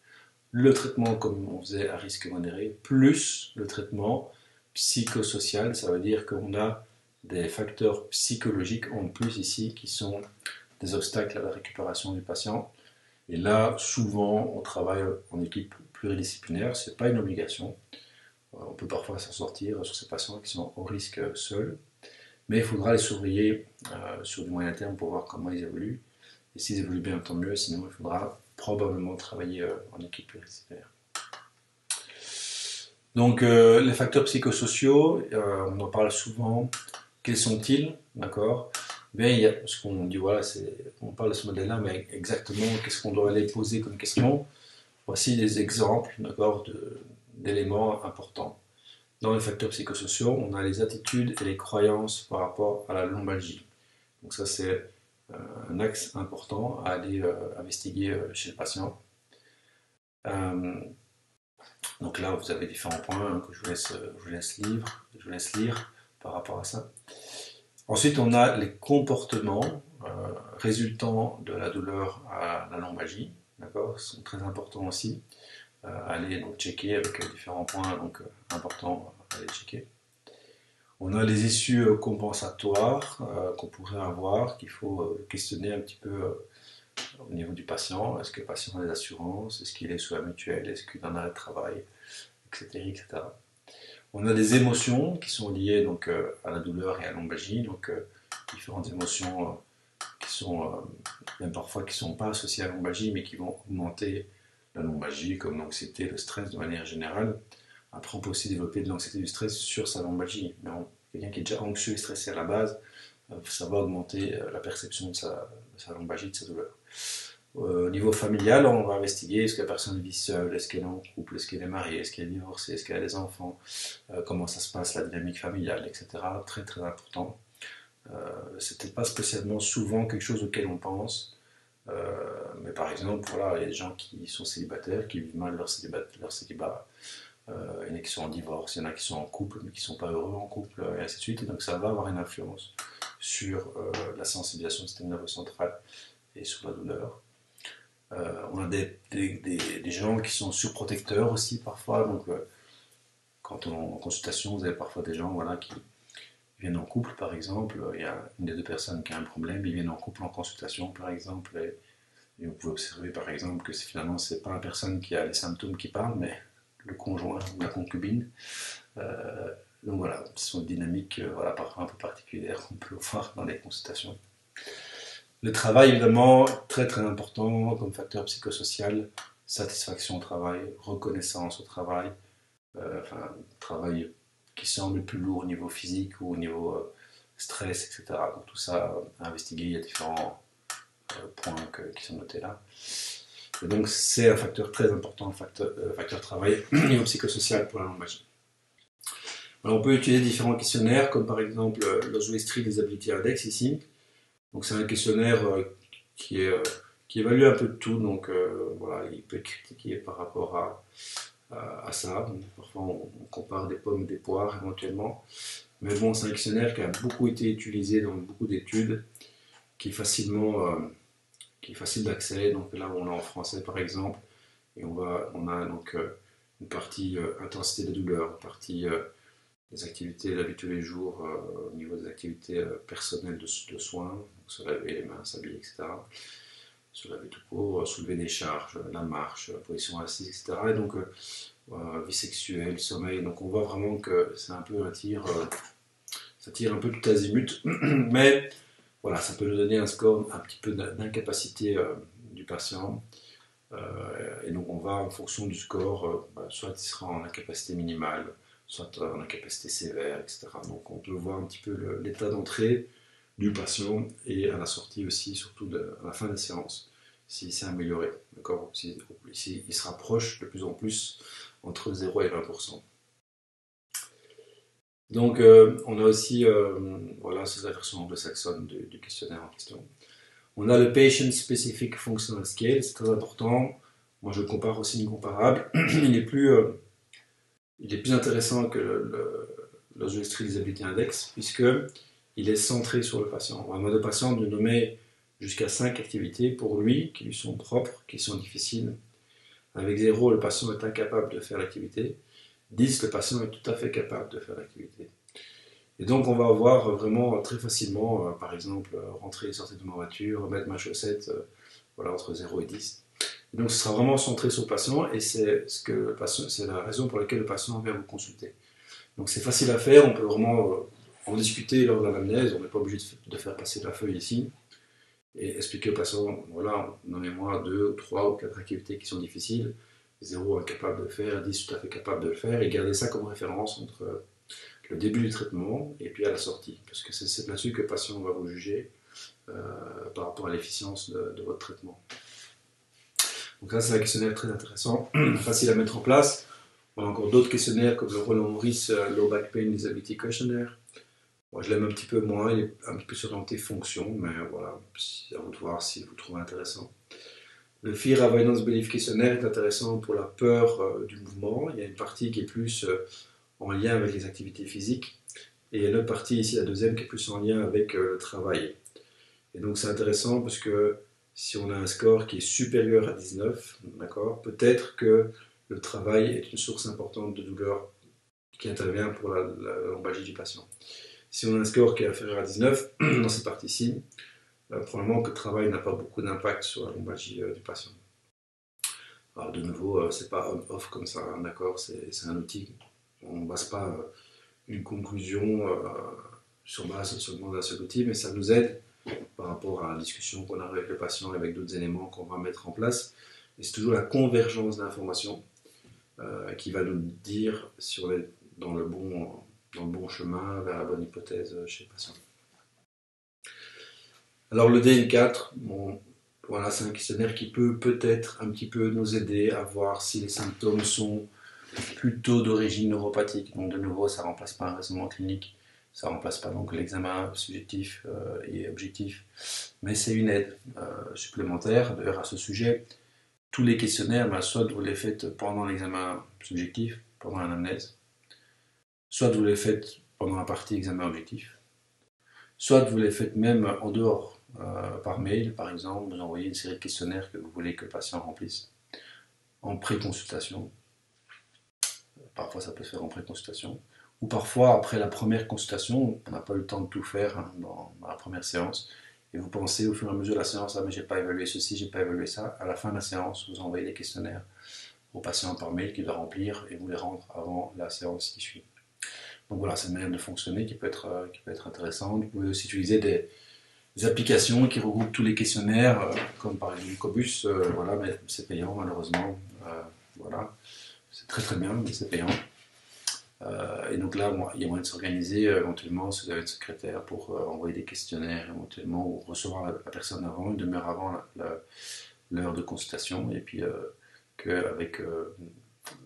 le traitement comme on faisait à risque modéré, plus le traitement psychosocial, ça veut dire qu'on a des facteurs psychologiques en plus ici qui sont des obstacles à la récupération du patient. Et là, souvent, on travaille en équipe pluridisciplinaire, ce n'est pas une obligation. On peut parfois s'en sortir sur ces patients qui sont au risque seuls, mais il faudra les surveiller sur du moyen terme pour voir comment ils évoluent. Et s'ils évoluent bien, tant mieux, sinon il faudra probablement travailler en équipe pluridisciplinaire. Donc les facteurs psychosociaux, on en parle souvent. Quels sont-ils? D'accord. Bien, il y a ce qu'on dit, voilà, on parle de ce modèle-là, mais exactement qu'est-ce qu'on doit aller poser comme question? Voici des exemples, d'accord, d'éléments importants. Dans les facteurs psychosociaux, on a les attitudes et les croyances par rapport à la lombalgie. Donc ça, c'est un axe important à aller investiguer chez le patient. Donc là, vous avez différents points que je vous laisse lire par rapport à ça. Ensuite, on a les comportements résultant de la douleur à la lombalgie. D'accord, ce sont très importants aussi. Aller donc checker avec différents points importants à aller checker. On a les issues compensatoires qu'on pourrait avoir, qu'il faut questionner un petit peu au niveau du patient. Est-ce que le patient a des assurances? Est-ce qu'il est sous la mutuelle? Est-ce qu'il en a de travail? Etc., etc. On a des émotions qui sont liées donc, à la douleur et à la lombalgie, donc différentes émotions qui sont même parfois qui ne sont pas associées à la lombalgie, mais qui vont augmenter la lombalgie, comme l'anxiété, le stress de manière générale. Après, on peut aussi développer de l'anxiété et du stress sur sa lombalgie. Mais quelqu'un qui est déjà anxieux et stressé à la base, ça va augmenter la perception de sa lombalgie, de sa douleur. Au niveau familial, on va investiguer est-ce que la personne vit seule, est-ce qu'elle est en couple, est-ce qu'elle est mariée, est-ce qu'elle est divorcée, est-ce qu'elle a des enfants, comment ça se passe, la dynamique familiale, etc. Très très important. C'est peut-être pas spécialement souvent quelque chose auquel on pense, mais par exemple, voilà, il y a des gens qui sont célibataires, qui vivent mal leur célibat. Il y en a qui sont en divorce, il y en a qui sont en couple, mais qui ne sont pas heureux en couple, et ainsi de suite. Et donc ça va avoir une influence sur la sensibilisation du système nerveux central et sur la douleur. On a des gens qui sont surprotecteurs aussi parfois. Donc, quand on est en consultation, vous avez parfois des gens voilà, qui viennent en couple, par exemple. Il y a une des deux personnes qui a un problème, ils viennent en couple en consultation, par exemple. Et vous pouvez observer, par exemple, que finalement, ce n'est pas la personne qui a les symptômes qui parle, mais le conjoint ou la concubine. Donc voilà, ce sont des dynamiques voilà, parfois un peu particulières qu'on peut voir dans les consultations. Le travail, évidemment, très très important comme facteur psychosocial, satisfaction au travail, reconnaissance au travail, travail qui semble plus lourd au niveau physique ou au niveau stress, etc. Donc tout ça à investiguer, il y a différents points qui sont notés là. Et donc c'est un facteur très important, facteur travail au niveau psychosocial pour la lombalgie. Alors, on peut utiliser différents questionnaires, comme par exemple l'Oswestry Disability Index ici. Donc c'est un questionnaire qui évalue un peu de tout, donc voilà, il peut être critiqué par rapport à ça. Donc, parfois on compare des pommes et des poires éventuellement. Mais bon, c'est un questionnaire qui a beaucoup été utilisé dans beaucoup d'études, qui est facile d'accès. Donc là on l'a en français par exemple, et on a donc une partie intensité de douleur, une partie des activités de la vie de tous les jours, au niveau des activités personnelles de soins, donc se laver les mains, s'habiller, etc. soulever tout court, soulever des charges, la marche, position assise, etc. Et donc, vie sexuelle, sommeil. Donc, on voit vraiment que c'est un peu un tir, ça tire un peu tout azimut. Mais voilà, ça peut nous donner un score un petit peu d'incapacité du patient. Et donc, on va en fonction du score, soit il sera en incapacité minimale, soit en incapacité sévère, etc. Donc, on peut voir un petit peu l'état d'entrée du patient et à la sortie aussi, surtout à la fin de la séance, s'il s'est amélioré. D'accord, il se rapproche de plus en plus entre 0 et 20%. Donc, on a aussi, voilà, c'est la version anglo-saxonne du questionnaire en question. On a le Patient Specific Functional Scale, c'est très important. Moi, je compare aussi l'incomparable. Il est plus intéressant que le Geometry Disability Index, puisqu'il est centré sur le patient. On demande au patient de nommer jusqu'à 5 activités pour lui, qui lui sont propres, qui sont difficiles. Avec 0, le patient est incapable de faire l'activité. 10, le patient est tout à fait capable de faire l'activité. Et donc, on va avoir vraiment très facilement, par exemple, rentrer et sortir de ma voiture, remettre ma chaussette, voilà, entre 0 et 10. Et donc, ce sera vraiment centré sur le patient et c'est la raison pour laquelle le patient vient vous consulter. Donc, c'est facile à faire, on peut vraiment en discuter lors de l'anamnèse, on n'est pas obligé de faire passer la feuille ici et expliquer au patient, voilà, donnez-moi 2, 3 ou 4 activités qui sont difficiles, 0 incapable de le faire, 10 tout à fait capable de le faire, et garder ça comme référence entre le début du traitement et puis à la sortie, parce que c'est là-dessus que le patient va vous juger par rapport à l'efficience de votre traitement. Donc ça, c'est un questionnaire très intéressant, facile à mettre en place. On a encore d'autres questionnaires comme le Roland Morris Low Back Pain Disability Questionnaire. Moi, je l'aime un petit peu moins, il est un petit peu orienté fonction, mais voilà, c'est à vous de voir si vous trouvez intéressant. Le Fear Avoidance Belief Questionnaire est intéressant pour la peur du mouvement. Il y a une partie qui est plus en lien avec les activités physiques, et il y a une autre partie ici, la deuxième, qui est plus en lien avec le travail. Et donc c'est intéressant parce que si on a un score qui est supérieur à 19, d'accord, peut-être que le travail est une source importante de douleur qui intervient pour la lombalgie du patient. Si on a un score qui est inférieur à 19, dans cette partie-ci, probablement que le travail n'a pas beaucoup d'impact sur la lombalgie du patient. Alors de nouveau, c'est pas on-off comme ça, hein, d'accord, c'est un outil. On ne base pas une conclusion sur base seulement d'un seul outil, mais ça nous aide par rapport à la discussion qu'on a avec le patient et avec d'autres éléments qu'on va mettre en place. Et c'est toujours la convergence d'informations qui va nous dire si on est dans le bon chemin, vers la bonne hypothèse chez le patient. Alors le DN4, bon, voilà, c'est un questionnaire qui peut peut-être un petit peu nous aider à voir si les symptômes sont plutôt d'origine neuropathique. Donc de nouveau, ça ne remplace pas un raisonnement clinique, ça ne remplace pas donc l'examen subjectif et objectif, mais c'est une aide supplémentaire. D'ailleurs, à ce sujet, tous les questionnaires, soit vous les faites pendant l'examen subjectif, pendant l'anamnèse, soit vous les faites pendant la partie examen objectif, soit vous les faites même en dehors, par mail, par exemple, vous envoyez une série de questionnaires que vous voulez que le patient remplisse en pré-consultation. Parfois, ça peut se faire en pré-consultation. Ou parfois, après la première consultation, on n'a pas eu le temps de tout faire dans la première séance. Et vous pensez au fur et à mesure de la séance, ah mais j'ai pas évalué ceci, j'ai pas évalué ça. À la fin de la séance, vous envoyez les questionnaires au patient par mail qu'il doit remplir et vous les rendre avant la séance qui suit. Donc voilà, c'est une manière de fonctionner qui peut être intéressante. Vous pouvez aussi utiliser des applications qui regroupent tous les questionnaires, comme par exemple Cobus, voilà, mais c'est payant malheureusement. Voilà. C'est très très bien, mais c'est payant. Et donc là, il y a moyen de s'organiser éventuellement si vous avez une secrétaire pour envoyer des questionnaires éventuellement ou recevoir la personne avant, une demi-heure avant l'heure de consultation, et puis qu'avec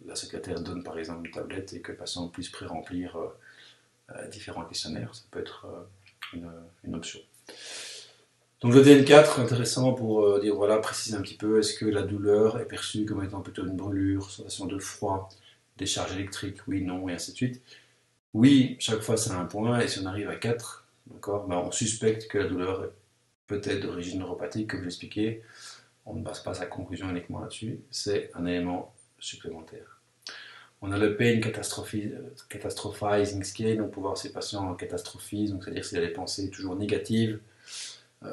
la secrétaire donne par exemple une tablette et que le patient puisse pré-remplir différents questionnaires. Ça peut être une option. Donc le DN4, intéressant pour dire, voilà, préciser un petit peu, est-ce que la douleur est perçue comme étant plutôt une brûlure, sensation de froid, décharge électrique, oui, non, et ainsi de suite. Oui, chaque fois c'est un point, et si on arrive à 4, d'accord, on suspecte que la douleur est peut-être d'origine neuropathique, comme j'expliquais, on ne base pas sa conclusion uniquement là-dessus, c'est un élément supplémentaire. On a le Pain Catastrophizing Scale, donc pour voir si le patient catastrophisent, donc c'est-à-dire s'il a des pensées toujours négatives,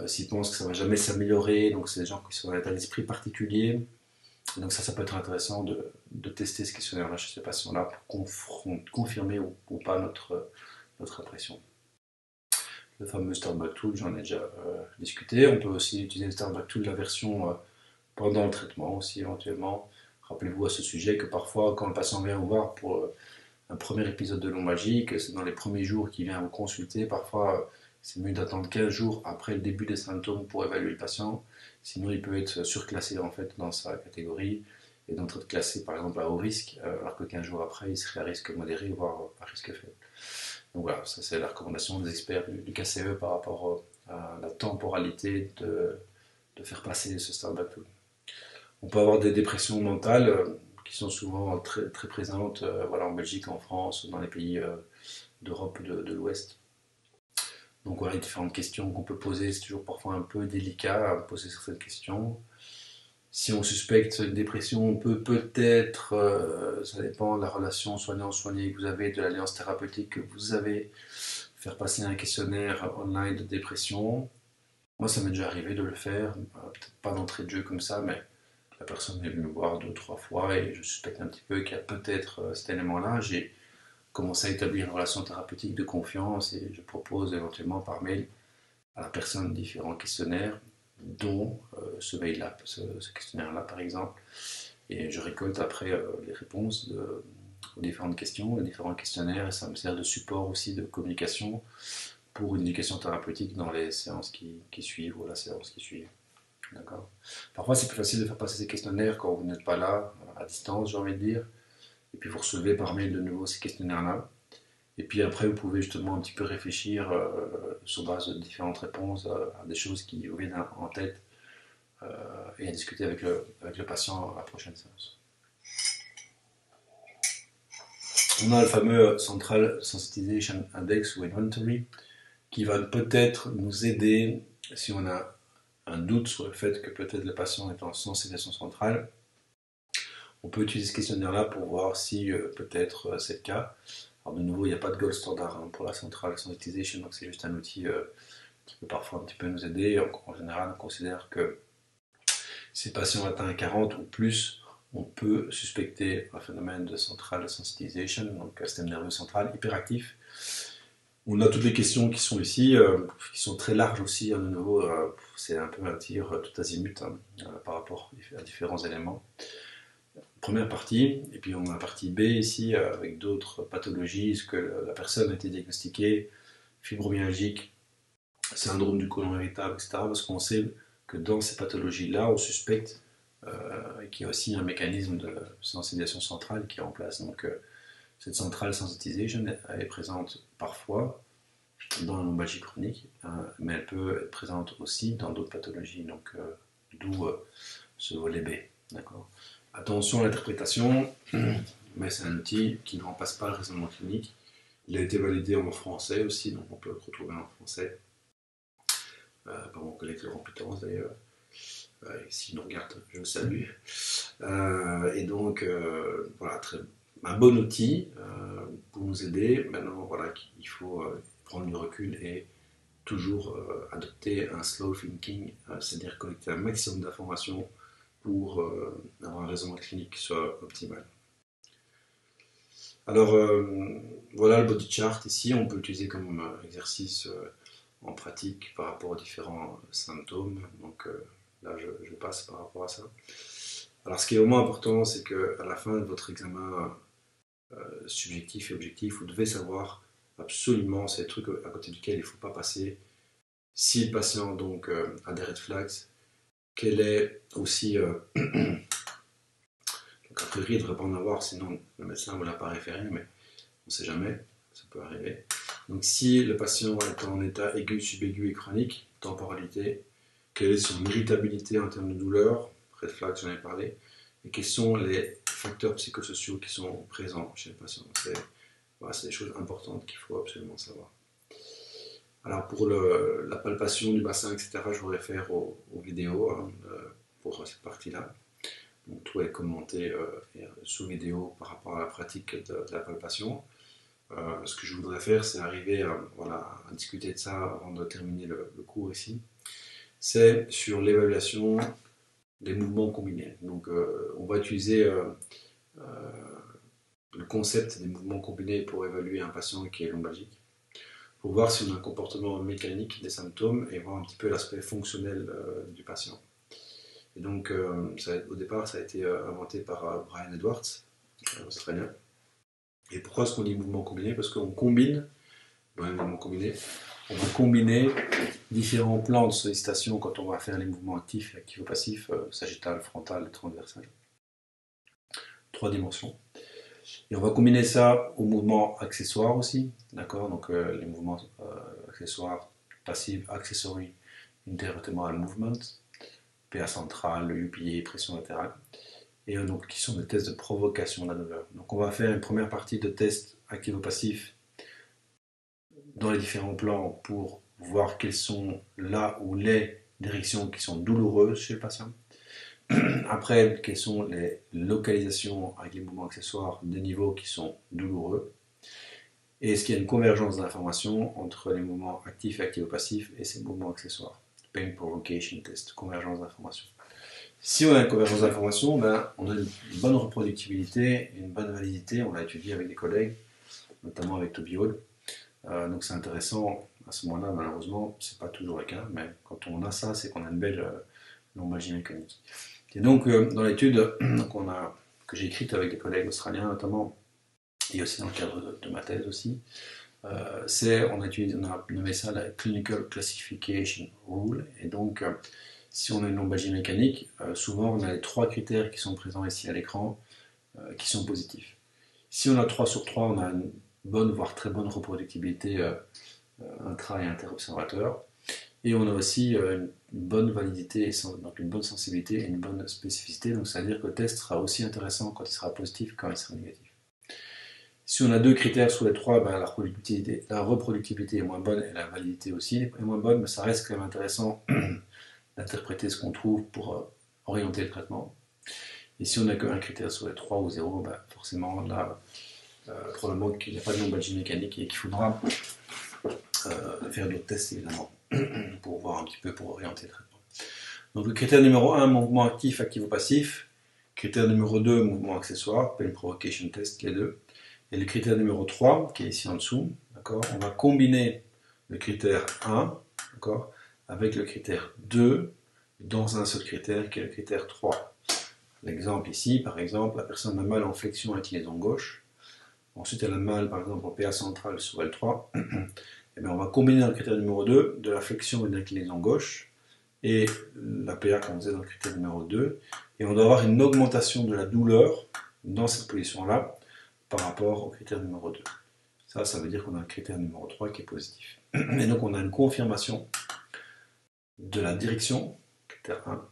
s'ils pensent que ça ne va jamais s'améliorer, donc c'est des gens qui sont dans un état d'esprit particulier. Donc ça peut être intéressant de tester ce questionnaire-là chez ces patients-là pour confirmer ou pas notre impression. Le fameux Starbuck Tool, j'en ai déjà discuté. On peut aussi utiliser le Starbuck Tool, la version pendant le traitement aussi éventuellement. Rappelez-vous à ce sujet que parfois, quand le patient vient vous voir pour un premier épisode de lombalgie, que c'est dans les premiers jours qu'il vient vous consulter, parfois c'est mieux d'attendre 15 jours après le début des symptômes pour évaluer le patient. Sinon, il peut être surclassé en fait dans sa catégorie et d'être classé par exemple à haut risque, alors que 15 jours après, il serait à risque modéré, voire à risque faible. Donc voilà, ça c'est la recommandation des experts du KCE par rapport à la temporalité de faire passer ce Starbuck Tool. On peut avoir des dépressions mentales qui sont souvent très, très présentes voilà, en Belgique, en France, dans les pays d'Europe de l'Ouest. Donc voilà, les différentes questions qu'on peut poser, c'est toujours parfois un peu délicat à poser certaines questions. Si on suspecte une dépression, on peut peut-être, ça dépend de la relation soignant-soigné que vous avez, de l'alliance thérapeutique que vous avez, faire passer un questionnaire online de dépression. Moi, ça m'est déjà arrivé de le faire, peut-être pas d'entrée de jeu comme ça, mais la personne est venue me voir 2 ou 3 fois et je suspecte un petit peu qu'il y a peut-être cet élément-là. J'ai commencé à établir une relation thérapeutique de confiance et je propose éventuellement par mail à la personne différents questionnaires, dont ce mail-là, ce questionnaire-là par exemple, et je récolte après les réponses aux différentes questions, les différents questionnaires, et ça me sert de support aussi de communication pour une éducation thérapeutique dans les séances qui suivent ou la séance qui suit. D'accord. Parfois, c'est plus facile de faire passer ces questionnaires quand vous n'êtes pas là, à distance, j'ai envie de dire. Et puis, vous recevez par mail de nouveau ces questionnaires-là. Et puis après, vous pouvez justement un petit peu réfléchir sur base de différentes réponses à des choses qui vous viennent en tête et à discuter avec le patient à la prochaine séance. On a le fameux Central Sensitization Index ou Inventory qui va peut-être nous aider si on a un doute sur le fait que peut-être le patient est en sensibilisation centrale. On peut utiliser ce questionnaire-là pour voir si peut-être c'est le cas. Alors de nouveau, il n'y a pas de gold standard pour la central sensitization, donc c'est juste un outil qui peut parfois un petit peu nous aider. En général, on considère que si le patient atteint 40 ou plus, on peut suspecter un phénomène de central sensitization, donc un système nerveux central hyperactif. On a toutes les questions qui sont ici, qui sont très larges aussi, de nouveau, c'est un peu un tir tout azimut par rapport à différents éléments. Première partie, et puis on a la partie B ici, avec d'autres pathologies, est-ce que la personne a été diagnostiquée fibromyalgique, syndrome du côlon irritable, etc. Parce qu'on sait que dans ces pathologies-là, on suspecte qu'il y a aussi un mécanisme de sensibilisation centrale qui est en place. Donc cette centrale sensitization, elle est présente parfois dans la lombalgie chronique, mais elle peut être présente aussi dans d'autres pathologies, donc d'où ce volet B. D'accord. Attention à l'interprétation, mais c'est un outil qui ne remplace pas le raisonnement clinique. Il a été validé en français aussi, donc on peut le retrouver en français. Par mon collègue Laurent Pitance d'ailleurs. S'il nous regarde, je le salue. Et donc, voilà, un bon outil pour nous aider. Maintenant, voilà, il faut prendre du recul et toujours adopter un slow thinking, c'est-à-dire collecter un maximum d'informations pour avoir un raisonnement clinique qui soit optimal. Alors, voilà le body chart ici, on peut l'utiliser comme exercice en pratique par rapport aux différents symptômes. Donc là, je passe par rapport à ça. Alors, ce qui est vraiment important, c'est qu'à la fin de votre examen subjectif et objectif, vous devez savoir absolument ces trucs à côté duquel il ne faut pas passer. Si le patient donc a des red flags, quel est aussi donc a priori il ne devrait pas en avoir, sinon le médecin ne vous l'a pas référé, mais on ne sait jamais, ça peut arriver. Donc si le patient est en état aigu, subaigu et chronique, temporalité, quelle est son irritabilité en termes de douleur, red flag j'en ai parlé, et quels sont les facteurs psychosociaux qui sont présents chez le patient. C'est des choses importantes qu'il faut absolument savoir. Alors pour la palpation du bassin, etc., je vous réfère aux vidéos pour cette partie-là. Donc tout est commenté sous vidéo par rapport à la pratique de la palpation. ce que je voudrais faire, c'est arriver voilà, à discuter de ça avant de terminer le cours ici. C'est sur l'évaluation des mouvements combinés. Donc, on va utiliser le concept des mouvements combinés pour évaluer un patient qui est lombalgique, pour voir si on a un comportement mécanique des symptômes et voir un petit peu l'aspect fonctionnel du patient. Et donc, au départ, ça a été inventé par Brian Edwards, australien. Et pourquoi est-ce qu'on dit mouvement combiné? Parce qu'on combine, mouvement combiné, on va combiner différents plans de sollicitation quand on va faire les mouvements actifs et activo-passifs, sagittal, frontal et transversal. 3 dimensions. Et on va combiner ça aux mouvements accessoires aussi, d'accord? Donc les mouvements accessoires, passifs, accessory, intervertebral movement, PA central, UPA, pression latérale, et donc qui sont des tests de provocation de la douleur. Donc on va faire une première partie de test activo-passif dans les différents plans pour voir quelles sont là ou les directions qui sont douloureuses chez le patient. Après, quelles sont les localisations avec les mouvements accessoires des niveaux qui sont douloureux. Et est-ce qu'il y a une convergence d'informations entre les mouvements actifs et activo-passifs et ces mouvements accessoires? Pain provocation test, convergence d'informations. Si on a une convergence d'informations, ben, on a une bonne reproductibilité, une bonne validité. On l'a étudié avec des collègues, notamment avec Toby Hall. Donc c'est intéressant. À ce moment-là, malheureusement, c'est pas toujours le cas, mais quand on a ça, c'est qu'on a une belle lombalgie mécanique. Et donc, dans l'étude que j'ai écrite avec des collègues australiens notamment, et aussi dans le cadre de ma thèse aussi, on a nommé ça la Clinical Classification Rule. Et donc, si on a une lombalgie mécanique, souvent on a les 3 critères qui sont présents ici à l'écran qui sont positifs. Si on a 3 sur 3, on a une bonne, voire très bonne reproductibilité intra- et interobservateur. Et on a aussi une bonne validité, donc une bonne sensibilité et une bonne spécificité. Donc ça veut dire que le test sera aussi intéressant quand il sera positif que quand il sera négatif. Si on a 2 critères sur les 3, ben la reproductibilité est moins bonne et la validité aussi est moins bonne, mais ça reste quand même intéressant d'interpréter ce qu'on trouve pour orienter le traitement. Et si on n'a qu'un critère sur les 3 ou 0, ben forcément là, probablement qu'il n'y a pas de lombalgie mécanique et qu'il faudra faire d'autres tests évidemment pour voir un petit peu, pour orienter le traitement. Donc le critère numéro 1, mouvement actif, activo-passif. Critère numéro 2, mouvement accessoire, pain provocation test, les deux. Et le critère numéro 3, qui est ici en dessous, on va combiner le critère 1 avec le critère 2 dans un seul critère qui est le critère 3. L'exemple ici, par exemple, la personne a mal en flexion inclinaison gauche. Ensuite, elle a mal, par exemple, en PA central sur L3. Et bien, on va combiner dans le critère numéro 2 de la flexion et de l'inclinaison gauche et la PA qu'on faisait dans le critère numéro 2. Et on doit avoir une augmentation de la douleur dans cette position-là par rapport au critère numéro 2. Ça veut dire qu'on a le critère numéro 3 qui est positif. Et donc, on a une confirmation de la direction, critère 1,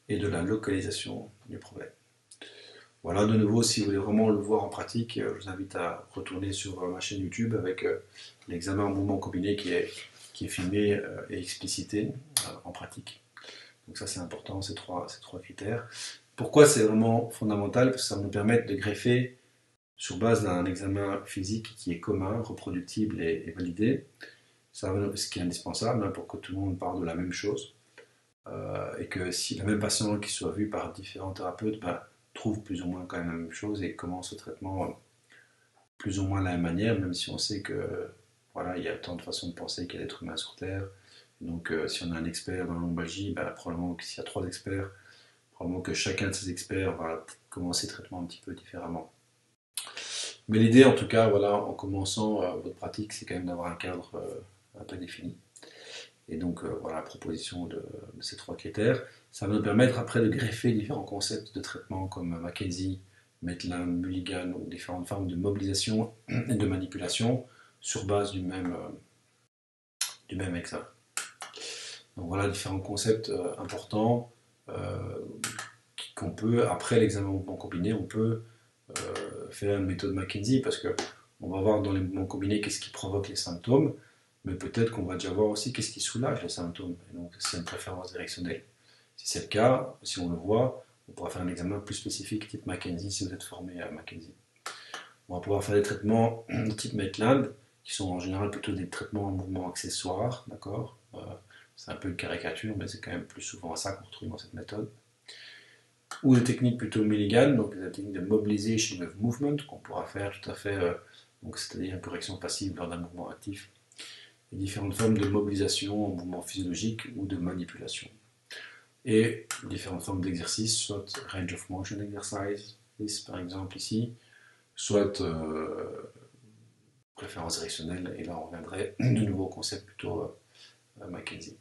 et de la localisation du problème. Voilà, de nouveau, si vous voulez vraiment le voir en pratique, je vous invite à retourner sur ma chaîne YouTube avec l'examen en mouvement combiné qui est filmé et explicité en pratique. Donc ça, c'est important, ces trois critères. Pourquoi c'est vraiment fondamental? Parce que ça va nous permettre de greffer sur base d'un examen physique qui est commun, reproductible et validé, ce qui est indispensable pour que tout le monde parle de la même chose. Et que si le même patient qui soit vu par différents thérapeutes trouve plus ou moins quand même la même chose et commence le traitement plus ou moins de la même manière, même si on sait que voilà, il y a tant de façons de penser qu'il y a d'êtres humains sur Terre. Donc si on a un expert dans la lombalgie, probablement que s'il y a 3 experts, probablement que chacun de ces experts va commencer le traitement un petit peu différemment. Mais l'idée en tout cas, voilà, en commençant votre pratique, c'est quand même d'avoir un cadre un peu défini. Et donc voilà la proposition de ces 3 critères. Ça va nous permettre après de greffer différents concepts de traitement comme Mackenzie, Maitland, Mulligan ou différentes formes de mobilisation et de manipulation sur base du même examen. Donc voilà différents concepts importants qu'on peut, après l'examen mouvement combiné, on peut faire une méthode Mackenzie parce qu'on va voir dans les mouvements combinés qu'est-ce qui provoque les symptômes, mais peut-être qu'on va déjà voir aussi qu'est-ce qui soulage les symptômes. Et donc c'est une préférence directionnelle. Si c'est le cas, si on le voit, on pourra faire un examen plus spécifique type Mackenzie si vous êtes formé à Mackenzie. On va pouvoir faire des traitements de type Maitland, qui sont en général plutôt des traitements en mouvement accessoire, d'accord. C'est un peu une caricature, mais c'est quand même plus souvent ça qu'on retrouve dans cette méthode. Ou des techniques plutôt Milligan, donc des techniques de mobilisation of movement, qu'on pourra faire tout à fait, c'est-à-dire une correction passive lors d'un mouvement actif. Et différentes formes de mobilisation en mouvement physiologique ou de manipulation. Et différentes formes d'exercice, soit range of motion exercise, par exemple ici, soit préférence directionnelle, et là on reviendrait de nouveau au concept plutôt McKenzie.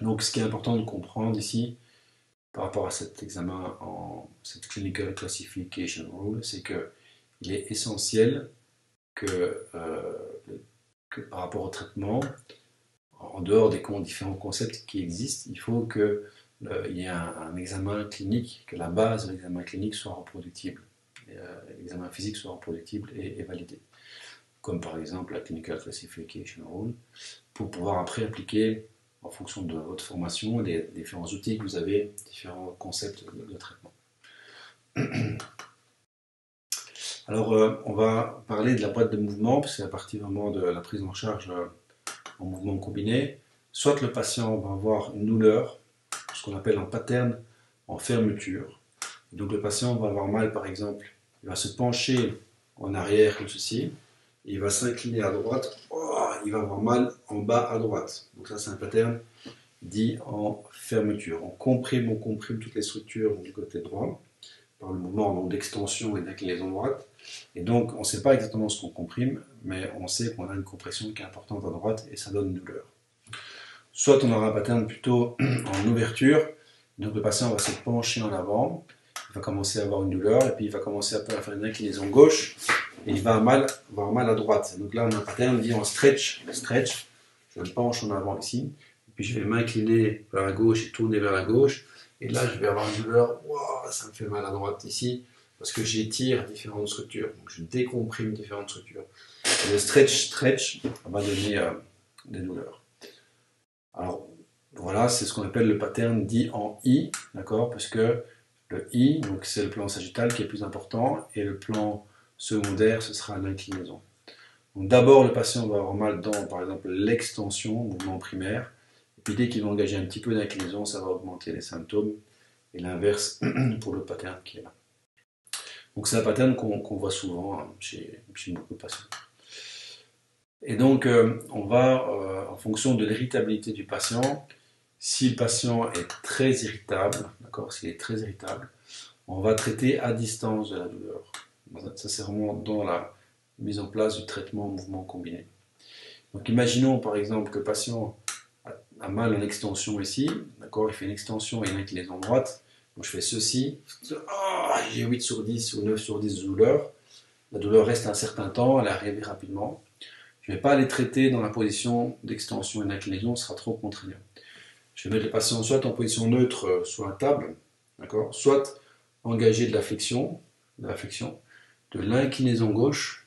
Donc ce qui est important de comprendre ici, par rapport à cet examen, cette Clinical Classification Rule, c'est qu'il est essentiel que par rapport au traitement, en dehors des différents concepts qui existent, il faut qu'il y ait un examen clinique, que la base de l'examen clinique soit reproductible, l'examen physique soit reproductible et validé. Comme par exemple la Clinical Classification Rule, pour pouvoir après appliquer, en fonction de votre formation, les différents outils que vous avez, différents concepts de traitement. Alors, on va parler de la boîte de mouvement, parce que c'est la partie vraiment de la prise en charge en mouvement combiné. Soit le patient va avoir une douleur, ce qu'on appelle un pattern en fermeture. Et donc le patient va avoir mal, par exemple, il va se pencher en arrière comme ceci, et il va s'incliner à droite, il va avoir mal en bas à droite. Donc ça c'est un pattern dit en fermeture. On comprime toutes les structures du côté droit par le mouvement d'extension et d'inclinaison droite. Et donc on ne sait pas exactement ce qu'on comprime, mais on sait qu'on a une compression qui est importante à droite et ça donne une douleur. Soit on aura un pattern plutôt en ouverture, donc le patient va se pencher en avant, il va commencer à avoir une douleur, et puis il va commencer à faire une inclinaison gauche, et il va avoir mal à droite. Donc là on a un pattern dit en stretch, je me penche en avant ici, et puis je vais m'incliner vers la gauche et tourner vers la gauche, et là je vais avoir une douleur, ça me fait mal à droite ici, parce que j'étire différentes structures, donc je décomprime différentes structures. Et le stretch va donner des douleurs. Alors voilà, c'est ce qu'on appelle le pattern dit en I, d'accord, parce que le I, donc c'est le plan sagittal qui est plus important, et le plan secondaire, ce sera l'inclinaison. Donc d'abord, le patient va avoir mal dans, par exemple, l'extension, mouvement primaire, et puis dès qu'il va engager un petit peu d'inclinaison, ça va augmenter les symptômes, et l'inverse pour le pattern qui est là. Donc c'est un pattern qu'on voit souvent chez beaucoup de patients. Et donc, on va, en fonction de l'irritabilité du patient, si le patient est très irritable, d'accord, s'il est très irritable, on va traiter à distance de la douleur. Ça, c'est vraiment dans la mise en place du traitement mouvement combiné. Donc, imaginons par exemple que le patient a mal en extension ici, d'accord, il fait une extension et une inclinaison droite. Donc, je fais ceci, j'ai 8 sur 10 ou 9 sur 10 de douleur. La douleur reste un certain temps, elle arrive rapidement. Je ne vais pas les traiter dans la position d'extension et d'inclinaison, ce sera trop contraignant. Je vais mettre le patient soit en position neutre sur la table, soit engager de la flexion, de l'inclinaison gauche,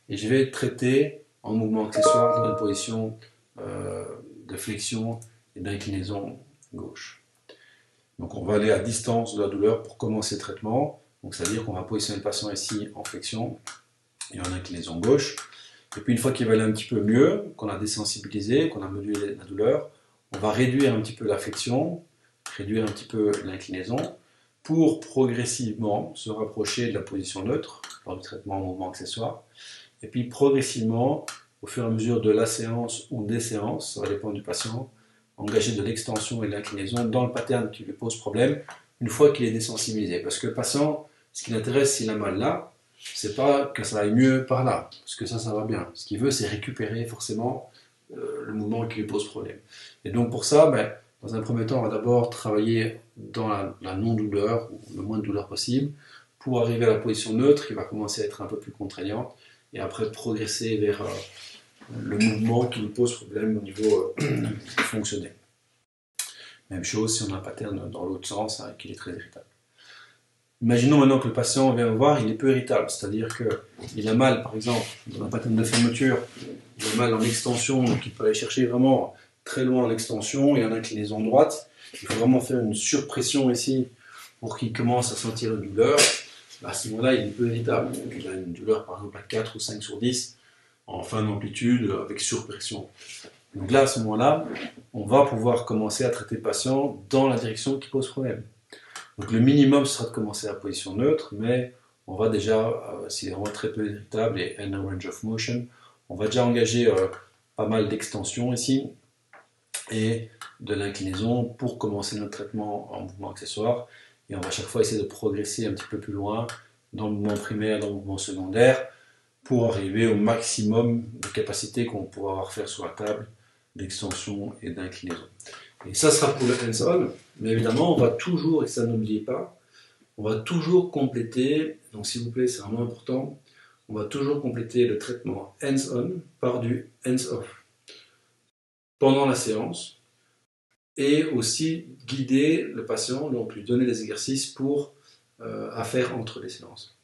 et je vais traiter en mouvement accessoire dans une position de flexion et d'inclinaison gauche. Donc on va aller à distance de la douleur pour commencer le traitement. Donc ça veut dire qu'on va positionner le patient ici en flexion et en inclinaison gauche. Et puis une fois qu'il va aller un petit peu mieux, qu'on a désensibilisé, qu'on a modulé la douleur, on va réduire un petit peu la flexion, réduire un petit peu l'inclinaison, pour progressivement se rapprocher de la position neutre lors du traitement en mouvement accessoire. Et puis progressivement, au fur et à mesure de la séance ou des séances, ça va dépendre du patient, engager de l'extension et de l'inclinaison dans le pattern qui lui pose problème, une fois qu'il est désensibilisé. Parce que le patient, ce qui l'intéresse s'il a mal là, c'est pas que ça aille mieux par là, parce que ça va bien. Ce qu'il veut, c'est récupérer forcément le mouvement qui lui pose problème. Et donc pour ça, dans un premier temps, on va d'abord travailler dans la non-douleur, ou le moins de douleur possible, pour arriver à la position neutre, qui va commencer à être un peu plus contraignante, et après progresser vers le mouvement qui lui pose problème au niveau fonctionnel. Même chose si on a un pattern dans l'autre sens, qu'il est très irritable. Imaginons maintenant que le patient vient me voir, il est peu irritable, c'est-à-dire qu'il a mal, par exemple, dans un pattern de fermeture, il a mal en extension, donc il peut aller chercher vraiment très loin en extension et en inclinaison droite. Il faut vraiment faire une surpression ici pour qu'il commence à sentir une douleur. à ce moment-là, il est peu irritable. Il a une douleur par exemple à 4 ou 5 sur 10 en fin d'amplitude avec surpression. Donc là, à ce moment-là, on va pouvoir commencer à traiter le patient dans la direction qui pose problème. Donc le minimum sera de commencer à position neutre, mais on va déjà, s'il est vraiment très peu irritable et un range of motion, on va déjà engager pas mal d'extensions ici et de l'inclinaison pour commencer notre traitement en mouvement accessoire. Et on va à chaque fois essayer de progresser un petit peu plus loin dans le mouvement primaire, dans le mouvement secondaire, pour arriver au maximum de capacité qu'on pourra avoir faire sur la table d'extension et d'inclinaison. Et ça sera pour le hands-on, mais évidemment, on va toujours, et ça n'oubliez pas, on va toujours compléter, donc s'il vous plaît, c'est vraiment important, on va toujours compléter le traitement hands-on par du hands-off pendant la séance et aussi guider le patient, donc lui donner des exercices pour à faire entre les séances.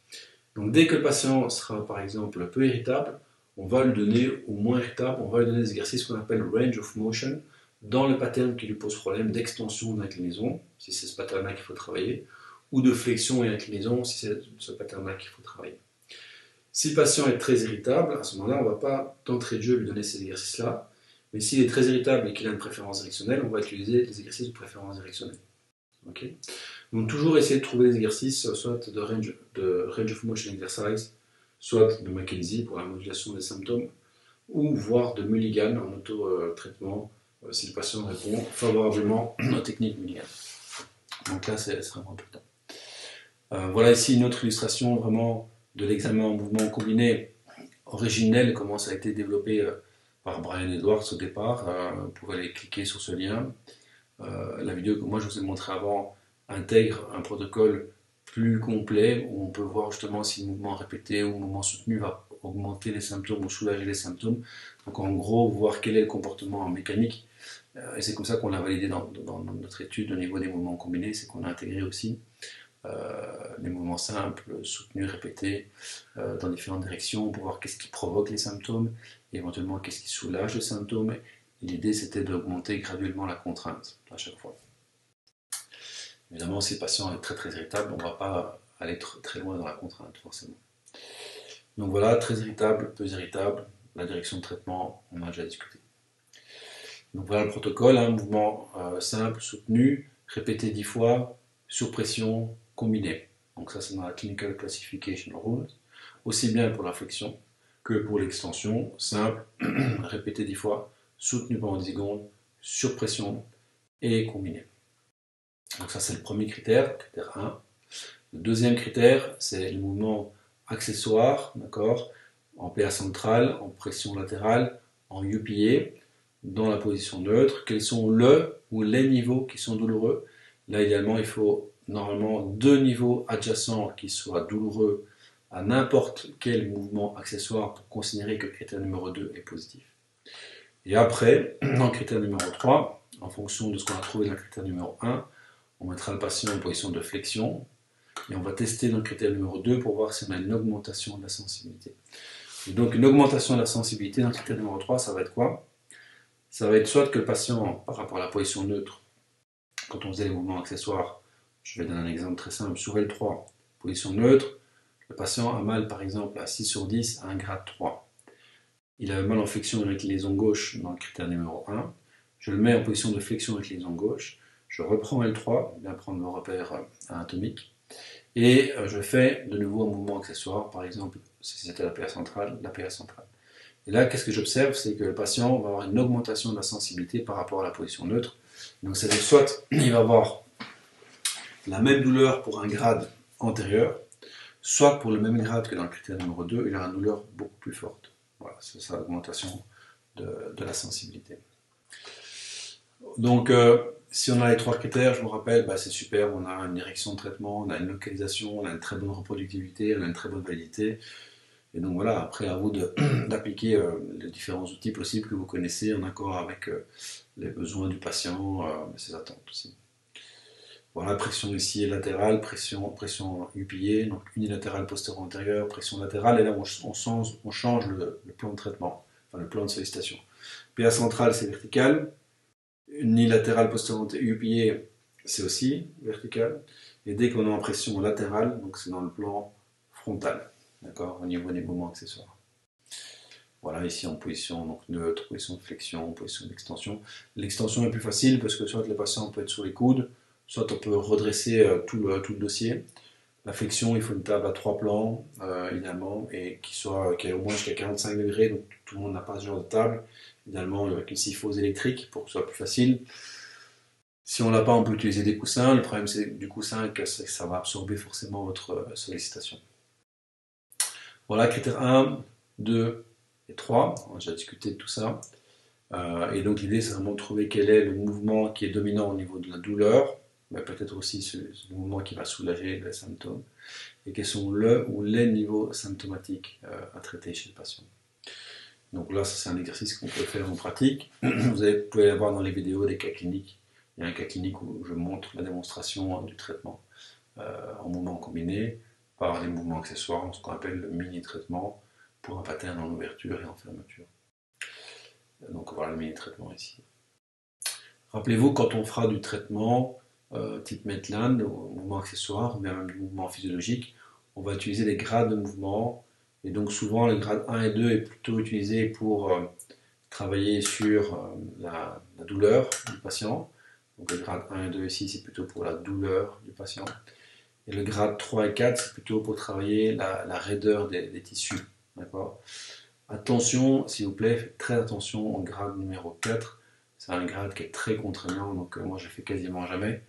Donc dès que le patient sera par exemple peu irritable, on va lui donner, ou moins irritable, on va lui donner des exercices qu'on appelle range of motion dans le pattern qui lui pose problème d'extension ou d'inclinaison, si c'est ce pattern-là qu'il faut travailler, ou de flexion et inclinaison, si c'est ce pattern-là qu'il faut travailler. Si le patient est très irritable, à ce moment-là, on ne va pas d'entrée de jeu lui donner ces exercices-là, mais s'il est très irritable et qu'il a une préférence directionnelle, on va utiliser les exercices de préférence directionnelle. Okay. Donc toujours essayer de trouver des exercices, soit de range of motion exercise, soit de McKenzie pour la modulation des symptômes, ou voire de Mulligan en auto-traitement, si le patient répond favorablement aux techniques Mulligan. Donc là, c'est vraiment important. Voilà ici une autre illustration vraiment de l'examen en mouvement combiné originel, comment ça a été développé par Brian Edwards au départ. Vous pouvez aller cliquer sur ce lien. La vidéo que moi je vous ai montré avant intègre un protocole plus complet où on peut voir justement si le mouvement répété ou le mouvement soutenu va augmenter les symptômes ou soulager les symptômes. Donc en gros, voir quel est le comportement en mécanique. Et c'est comme ça qu'on l'a validé dans notre étude au niveau des mouvements combinés, c'est qu'on a intégré aussi les mouvements simples, soutenus, répétés, dans différentes directions pour voir qu'est-ce qui provoque les symptômes, et éventuellement qu'est-ce qui soulage les symptômes. Et l'idée c'était d'augmenter graduellement la contrainte à chaque fois. Évidemment, si le patient est très très irritable, on ne va pas aller très loin dans la contrainte forcément. Donc voilà, très irritable, peu irritable, la direction de traitement, on a déjà discuté. Donc voilà le protocole, un mouvement simple, soutenu, répété 10 fois, sur pression, combiné. Donc ça c'est dans la Clinical Classification Rules, aussi bien pour la flexion que pour l'extension, simple, répété 10 fois, soutenu pendant 10 secondes, sur pression et combiné. Donc ça c'est le premier critère, critère 1. Le deuxième critère, c'est le mouvement accessoire, d'accord, en PA centrale, en pression latérale, en UPA, dans la position neutre. Quels sont le ou les niveaux qui sont douloureux? Là, idéalement, il faut normalement 2 niveaux adjacents qui soient douloureux à n'importe quel mouvement accessoire pour considérer que le critère numéro 2 est positif. Et après, dans le critère numéro 3, en fonction de ce qu'on a trouvé dans le critère numéro 1, on mettra le patient en position de flexion et on va tester dans le critère numéro 2 pour voir si on a une augmentation de la sensibilité. Et donc une augmentation de la sensibilité dans le critère numéro 3, ça va être quoi? Ça va être soit que le patient, par rapport à la position neutre, quand on faisait les mouvements accessoires, je vais donner un exemple très simple, sur L3, position neutre, le patient a mal par exemple à 6 sur 10 à un grade 3. Il a mal en flexion de l'inclinaison gauche dans le critère numéro 1, je le mets en position de flexion de l'inclinaison gauche, je reprends L3, bien prendre le repère anatomique, et je fais de nouveau un mouvement accessoire, par exemple si c'était la PA centrale, la PA centrale. Et là, qu'est-ce que j'observe? C'est que le patient va avoir une augmentation de la sensibilité par rapport à la position neutre. Donc c'est-à-dire soit il va avoir la même douleur pour un grade antérieur, soit pour le même grade que dans le critère numéro 2, il a une douleur beaucoup plus forte. Voilà, c'est ça l'augmentation de la sensibilité. Donc si on a les 3 critères, je vous rappelle, c'est super, on a une direction de traitement, on a une localisation, on a une très bonne reproductivité, on a une très bonne validité. Et donc voilà, après à vous d'appliquer les différents outils possibles que vous connaissez en accord avec les besoins du patient, ses attentes aussi. Voilà, pression ici est latérale, pression UPA, donc unilatérale postéro-antérieure, pression latérale, et là on change le plan de traitement, enfin le plan de sollicitation. PA centrale c'est vertical, unilatérale postéro-antérieure, UPA c'est aussi vertical, Et dès qu'on est en pression latérale, donc c'est dans le plan frontal, d'accord, au niveau des mouvements accessoires. Voilà, ici en position donc, neutre, position de flexion, position d'extension. L'extension est plus facile parce que soit le patient peut être sur les coudes, soit on peut redresser tout le dossier. La flexion, il faut une table à 3 plans, idéalement, et qui ait au moins jusqu'à 45 degrés, donc tout le monde n'a pas ce genre de table. Idéalement, avec une syphose électrique pour que ce soit plus facile. Si on l'a pas, on peut utiliser des coussins. Le problème du coussin, que ça va absorber forcément votre sollicitation. Voilà, critères 1, 2 et 3. On a déjà discuté de tout ça. Et donc l'idée, c'est vraiment de trouver quel est le mouvement qui est dominant au niveau de la douleur, mais peut-être aussi le mouvement qui va soulager les symptômes, et quels sont le ou les niveaux symptomatiques à traiter chez le patient. Donc là, c'est un exercice qu'on peut faire en pratique. Vous pouvez avoir dans les vidéos des cas cliniques. Il y a un cas clinique où je montre la démonstration du traitement en mouvement combiné par les mouvements accessoires, ce qu'on appelle le mini-traitement pour un pattern en ouverture et en fermeture. Donc voilà le mini-traitement ici. Rappelez-vous, quand on fera du traitement type Maitland, ou mouvement accessoire, ou bien même du mouvement physiologique, on va utiliser des grades de mouvement. Et donc souvent, les grades 1 et 2 est plutôt utilisé pour travailler sur la douleur du patient. Donc le grade 1 et 2 ici, c'est plutôt pour la douleur du patient. Et le grade 3 et 4, c'est plutôt pour travailler la raideur des tissus. D'accord ? Attention, s'il vous plaît, faites très attention au grade numéro 4. C'est un grade qui est très contraignant, donc moi je fais quasiment jamais.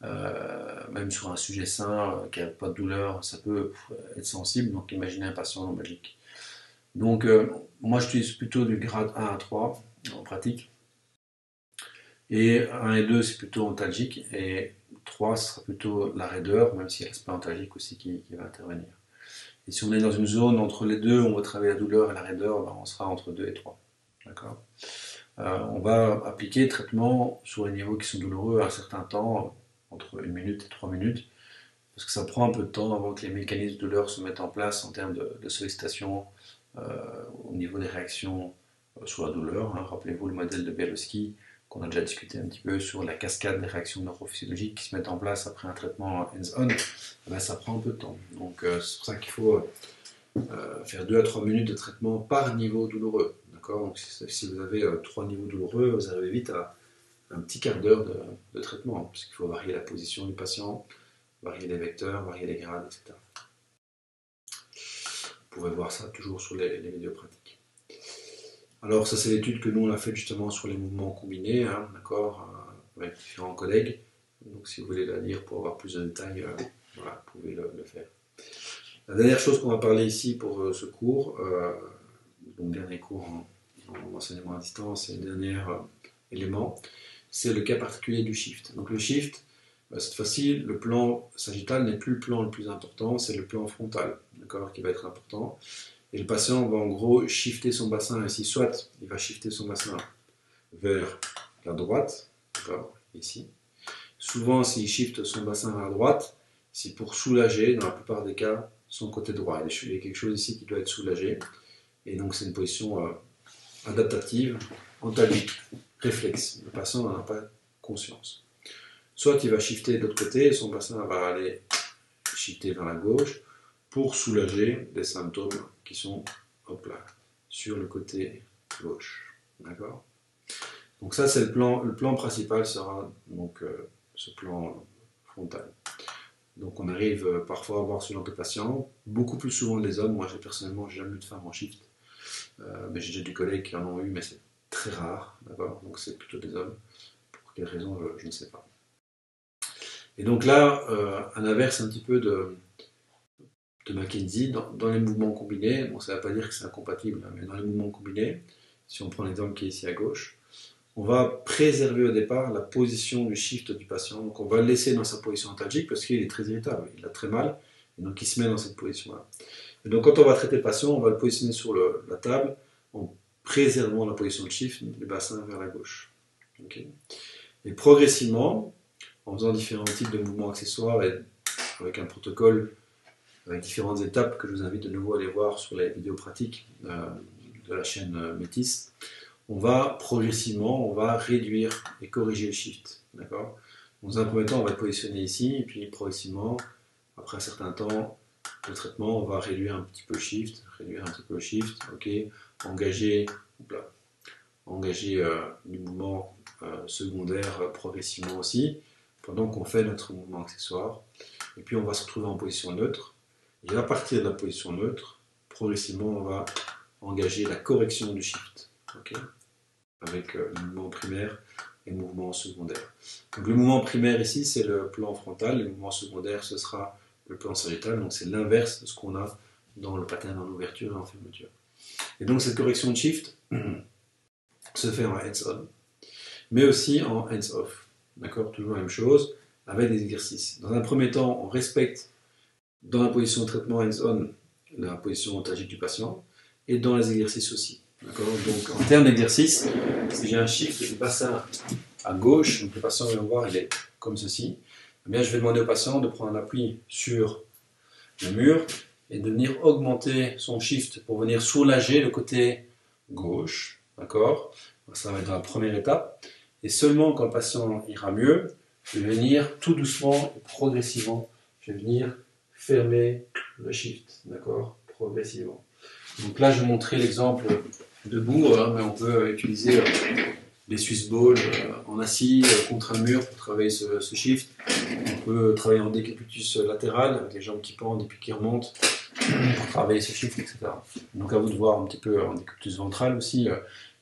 Même sur un sujet sain qui n'a pas de douleur, ça peut être sensible, donc imaginez un patient lombalgique. Donc moi j'utilise plutôt du grade 1 à 3 en pratique. Et 1 et 2 c'est plutôt antalgique, et 3 ce sera plutôt la raideur, même s'il y a l'aspect antalgique aussi qui va intervenir. Et si on est dans une zone entre les deux, on va travailler la douleur et la raideur, ben on sera entre 2 et 3. D'accord ? On va appliquer le traitement sur les niveaux qui sont douloureux à un certain temps, entre 1 minute et 3 minutes, parce que ça prend un peu de temps avant que les mécanismes de douleur se mettent en place en termes de sollicitation au niveau des réactions sur la douleur. Hein. Rappelez-vous le modèle de Bialowski qu'on a déjà discuté un petit peu sur la cascade des réactions neurophysiologiques qui se mettent en place après un traitement hands-on. Ben, ça prend un peu de temps. Donc c'est pour ça qu'il faut faire 2 à 3 minutes de traitement par niveau douloureux. Donc, si vous avez 3 niveaux douloureux, vous arrivez vite à un petit quart d'heure de traitement, puisqu'il faut varier la position du patient, varier les vecteurs, varier les grades, etc. Vous pouvez voir ça toujours sur les vidéos pratiques. Alors ça c'est l'étude que nous on a faite justement sur les mouvements combinés, hein, d'accord, avec différents collègues. Donc si vous voulez la lire pour avoir plus de détails, voilà, vous pouvez le faire. La dernière chose qu'on va parler ici pour ce cours, donc dernier cours en enseignement à distance et le dernier élément, c'est le cas particulier du shift. Donc le shift, cette fois-ci, le plan sagittal n'est plus le plan le plus important, c'est le plan frontal, d'accord, qui va être important. Et le patient va en gros shifter son bassin ici, soit il va shifter son bassin vers la droite, d'accord, ici. Souvent, s'il shift son bassin vers la droite, c'est pour soulager, dans la plupart des cas, son côté droit. Il y a quelque chose ici qui doit être soulagé. Et donc c'est une position adaptative, antalgique, réflexe. Le patient n'en a pas conscience. Soit il va shifter de l'autre côté et son bassin va aller shifter vers la gauche pour soulager des symptômes qui sont hop là, sur le côté gauche. D'accord ? Donc ça c'est le plan principal sera donc ce plan frontal. Donc on arrive parfois à voir ce genre de patients, beaucoup plus souvent les hommes. Moi personnellement j'ai jamais eu de femme en shift, mais j'ai déjà des collègues qui en ont eu, mais c'est très rare, d'accord ? Donc c'est plutôt des hommes. Pour quelles raisons, je ne sais pas. Et donc là, à l'inverse un petit peu de McKenzie, dans les mouvements combinés, bon ça ne veut pas dire que c'est incompatible, hein, mais dans les mouvements combinés, si on prend l'exemple qui est ici à gauche, on va préserver au départ la position du shift du patient. Donc on va le laisser dans sa position antalgique parce qu'il est très irritable, il a très mal, et donc il se met dans cette position-là. Et donc quand on va traiter le patient, on va le positionner sur la table en préservant la position de shift du bassin vers la gauche. Okay. Et progressivement, en faisant différents types de mouvements accessoires et avec un protocole avec différentes étapes que je vous invite de nouveau à aller voir sur les vidéos pratiques de la chaîne Métis, on va progressivement, on va réduire et corriger le shift. D'accord ? Dans un premier temps, on va être positionné ici, et puis progressivement, après un certain temps de traitement, on va réduire un petit peu le shift, ok, engager, du mouvement secondaire progressivement aussi, pendant qu'on fait notre mouvement accessoire. Et puis on va se retrouver en position neutre. Et à partir de la position neutre, progressivement, on va engager la correction du shift, okay, avec le mouvement primaire et le mouvement secondaire. Donc le mouvement primaire ici, c'est le plan frontal, le mouvement secondaire, ce sera le plan sagittal, donc c'est l'inverse de ce qu'on a dans le pattern en ouverture et en fermeture. Et donc cette correction de shift se fait en hands-on, mais aussi en hands-off. D'accord, toujours la même chose, avec des exercices. Dans un premier temps, on respecte dans la position de traitement hands-on la position ontologique du patient, et dans les exercices aussi. D'accord, donc en termes d'exercice, si j'ai un shift du bassin à gauche, donc le patient va voir, il est comme ceci, eh bien, je vais demander au patient de prendre un appui sur le mur et de venir augmenter son shift pour venir soulager le côté gauche. D'accord, ça va être dans la première étape. Et seulement quand le patient ira mieux, je vais venir tout doucement et progressivement, je vais venir fermer le shift, d'accord, progressivement. Donc là, je vais montrer l'exemple debout, mais on peut utiliser des Swiss balls en assis contre un mur pour travailler ce shift. On peut travailler en décubitus latéral avec les jambes qui pendent et puis qui remontent pour travailler ce shift, etc. Donc à vous de voir un petit peu en décubitus ventral aussi,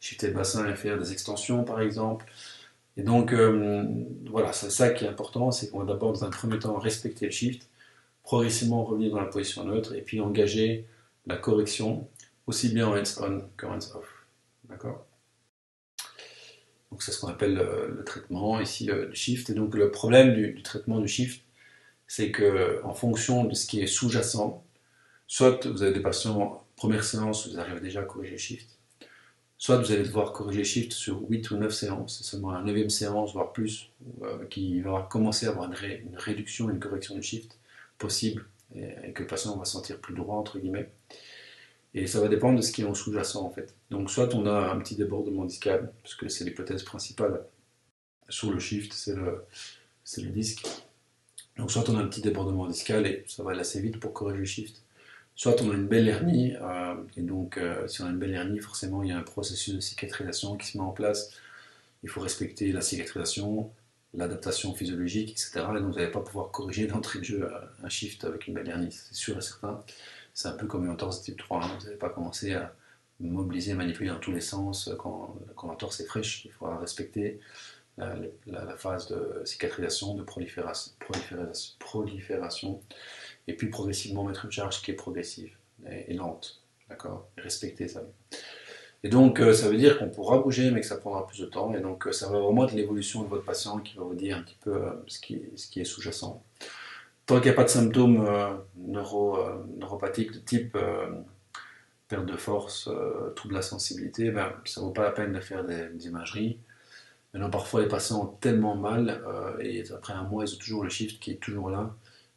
shifter le bassin et faire des extensions par exemple. Et donc voilà, c'est ça qui est important, c'est qu'on va d'abord dans un premier temps respecter le shift, progressivement revenir dans la position neutre et puis engager la correction aussi bien en hands-on qu'en hands-off. D'accord ? Donc c'est ce qu'on appelle le traitement ici du shift. Et donc le problème du traitement du shift, c'est que en fonction de ce qui est sous-jacent, soit vous avez des patients, première séance, vous arrivez déjà à corriger le shift, soit vous allez devoir corriger le shift sur 8 ou 9 séances, c'est seulement la 9e séance, voire plus, qui va commencer à avoir une réduction, une correction du shift possible, et que le patient va se sentir plus droit, entre guillemets. Et ça va dépendre de ce qui est en sous-jacent en fait. Donc soit on a un petit débordement discal, parce que c'est l'hypothèse principale sur le shift, c'est le disque. Donc soit on a un petit débordement discal et ça va aller assez vite pour corriger le shift. Soit on a une belle hernie, et donc si on a une belle hernie, forcément il y a un processus de cicatrisation qui se met en place. Il faut respecter la cicatrisation, l'adaptation physiologique, etc. Et donc vous n'allez pas pouvoir corriger d'entrée de jeu un shift avec une belle hernie, c'est sûr et certain. C'est un peu comme une entorse type 3, hein. Vous n'allez pas commencer à mobiliser, manipuler dans tous les sens quand l'entorse est fraîche. Il faudra respecter la phase de cicatrisation, de prolifération, et puis progressivement mettre une charge qui est progressive et lente, d'accord, et respecter ça. Et donc ça veut dire qu'on pourra bouger, mais que ça prendra plus de temps, et donc ça va vraiment être l'évolution de votre patient qui va vous dire un petit peu ce qui est sous-jacent. Tant qu'il n'y a pas de symptômes neuropathiques de type perte de force, trouble de la sensibilité, ben, ça ne vaut pas la peine de faire des imageries. Maintenant, parfois, les patients ont tellement mal, et après un mois, ils ont toujours le shift qui est toujours là,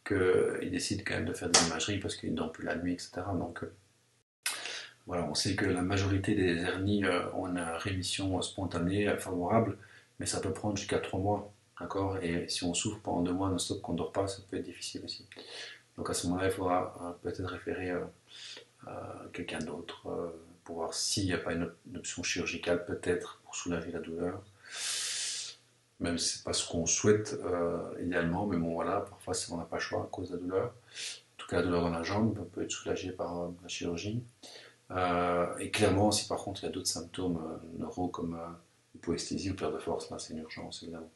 qu'ils décident quand même de faire des imageries parce qu'ils ne dorment plus la nuit, etc. Donc, voilà, on sait que la majorité des hernies ont une rémission spontanée favorable, mais ça peut prendre jusqu'à 3 mois. D'accord, et si on souffre pendant 2 mois non-stop qu'on ne dort pas, ça peut être difficile aussi. Donc à ce moment-là, il faudra peut-être référer à quelqu'un d'autre pour voir s'il n'y a pas une option chirurgicale, peut-être pour soulager la douleur. Même si ce n'est pas ce qu'on souhaite idéalement, mais bon voilà, parfois on n'a pas le choix à cause de la douleur. En tout cas, la douleur dans la jambe peut être soulagée par la chirurgie. Et clairement, si par contre il y a d'autres symptômes neuro comme hypoesthésie ou perte de force, là c'est une urgence évidemment.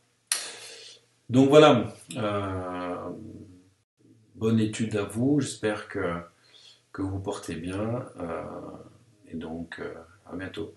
Donc voilà, bonne étude à vous, j'espère que vous vous portez bien, et donc à bientôt.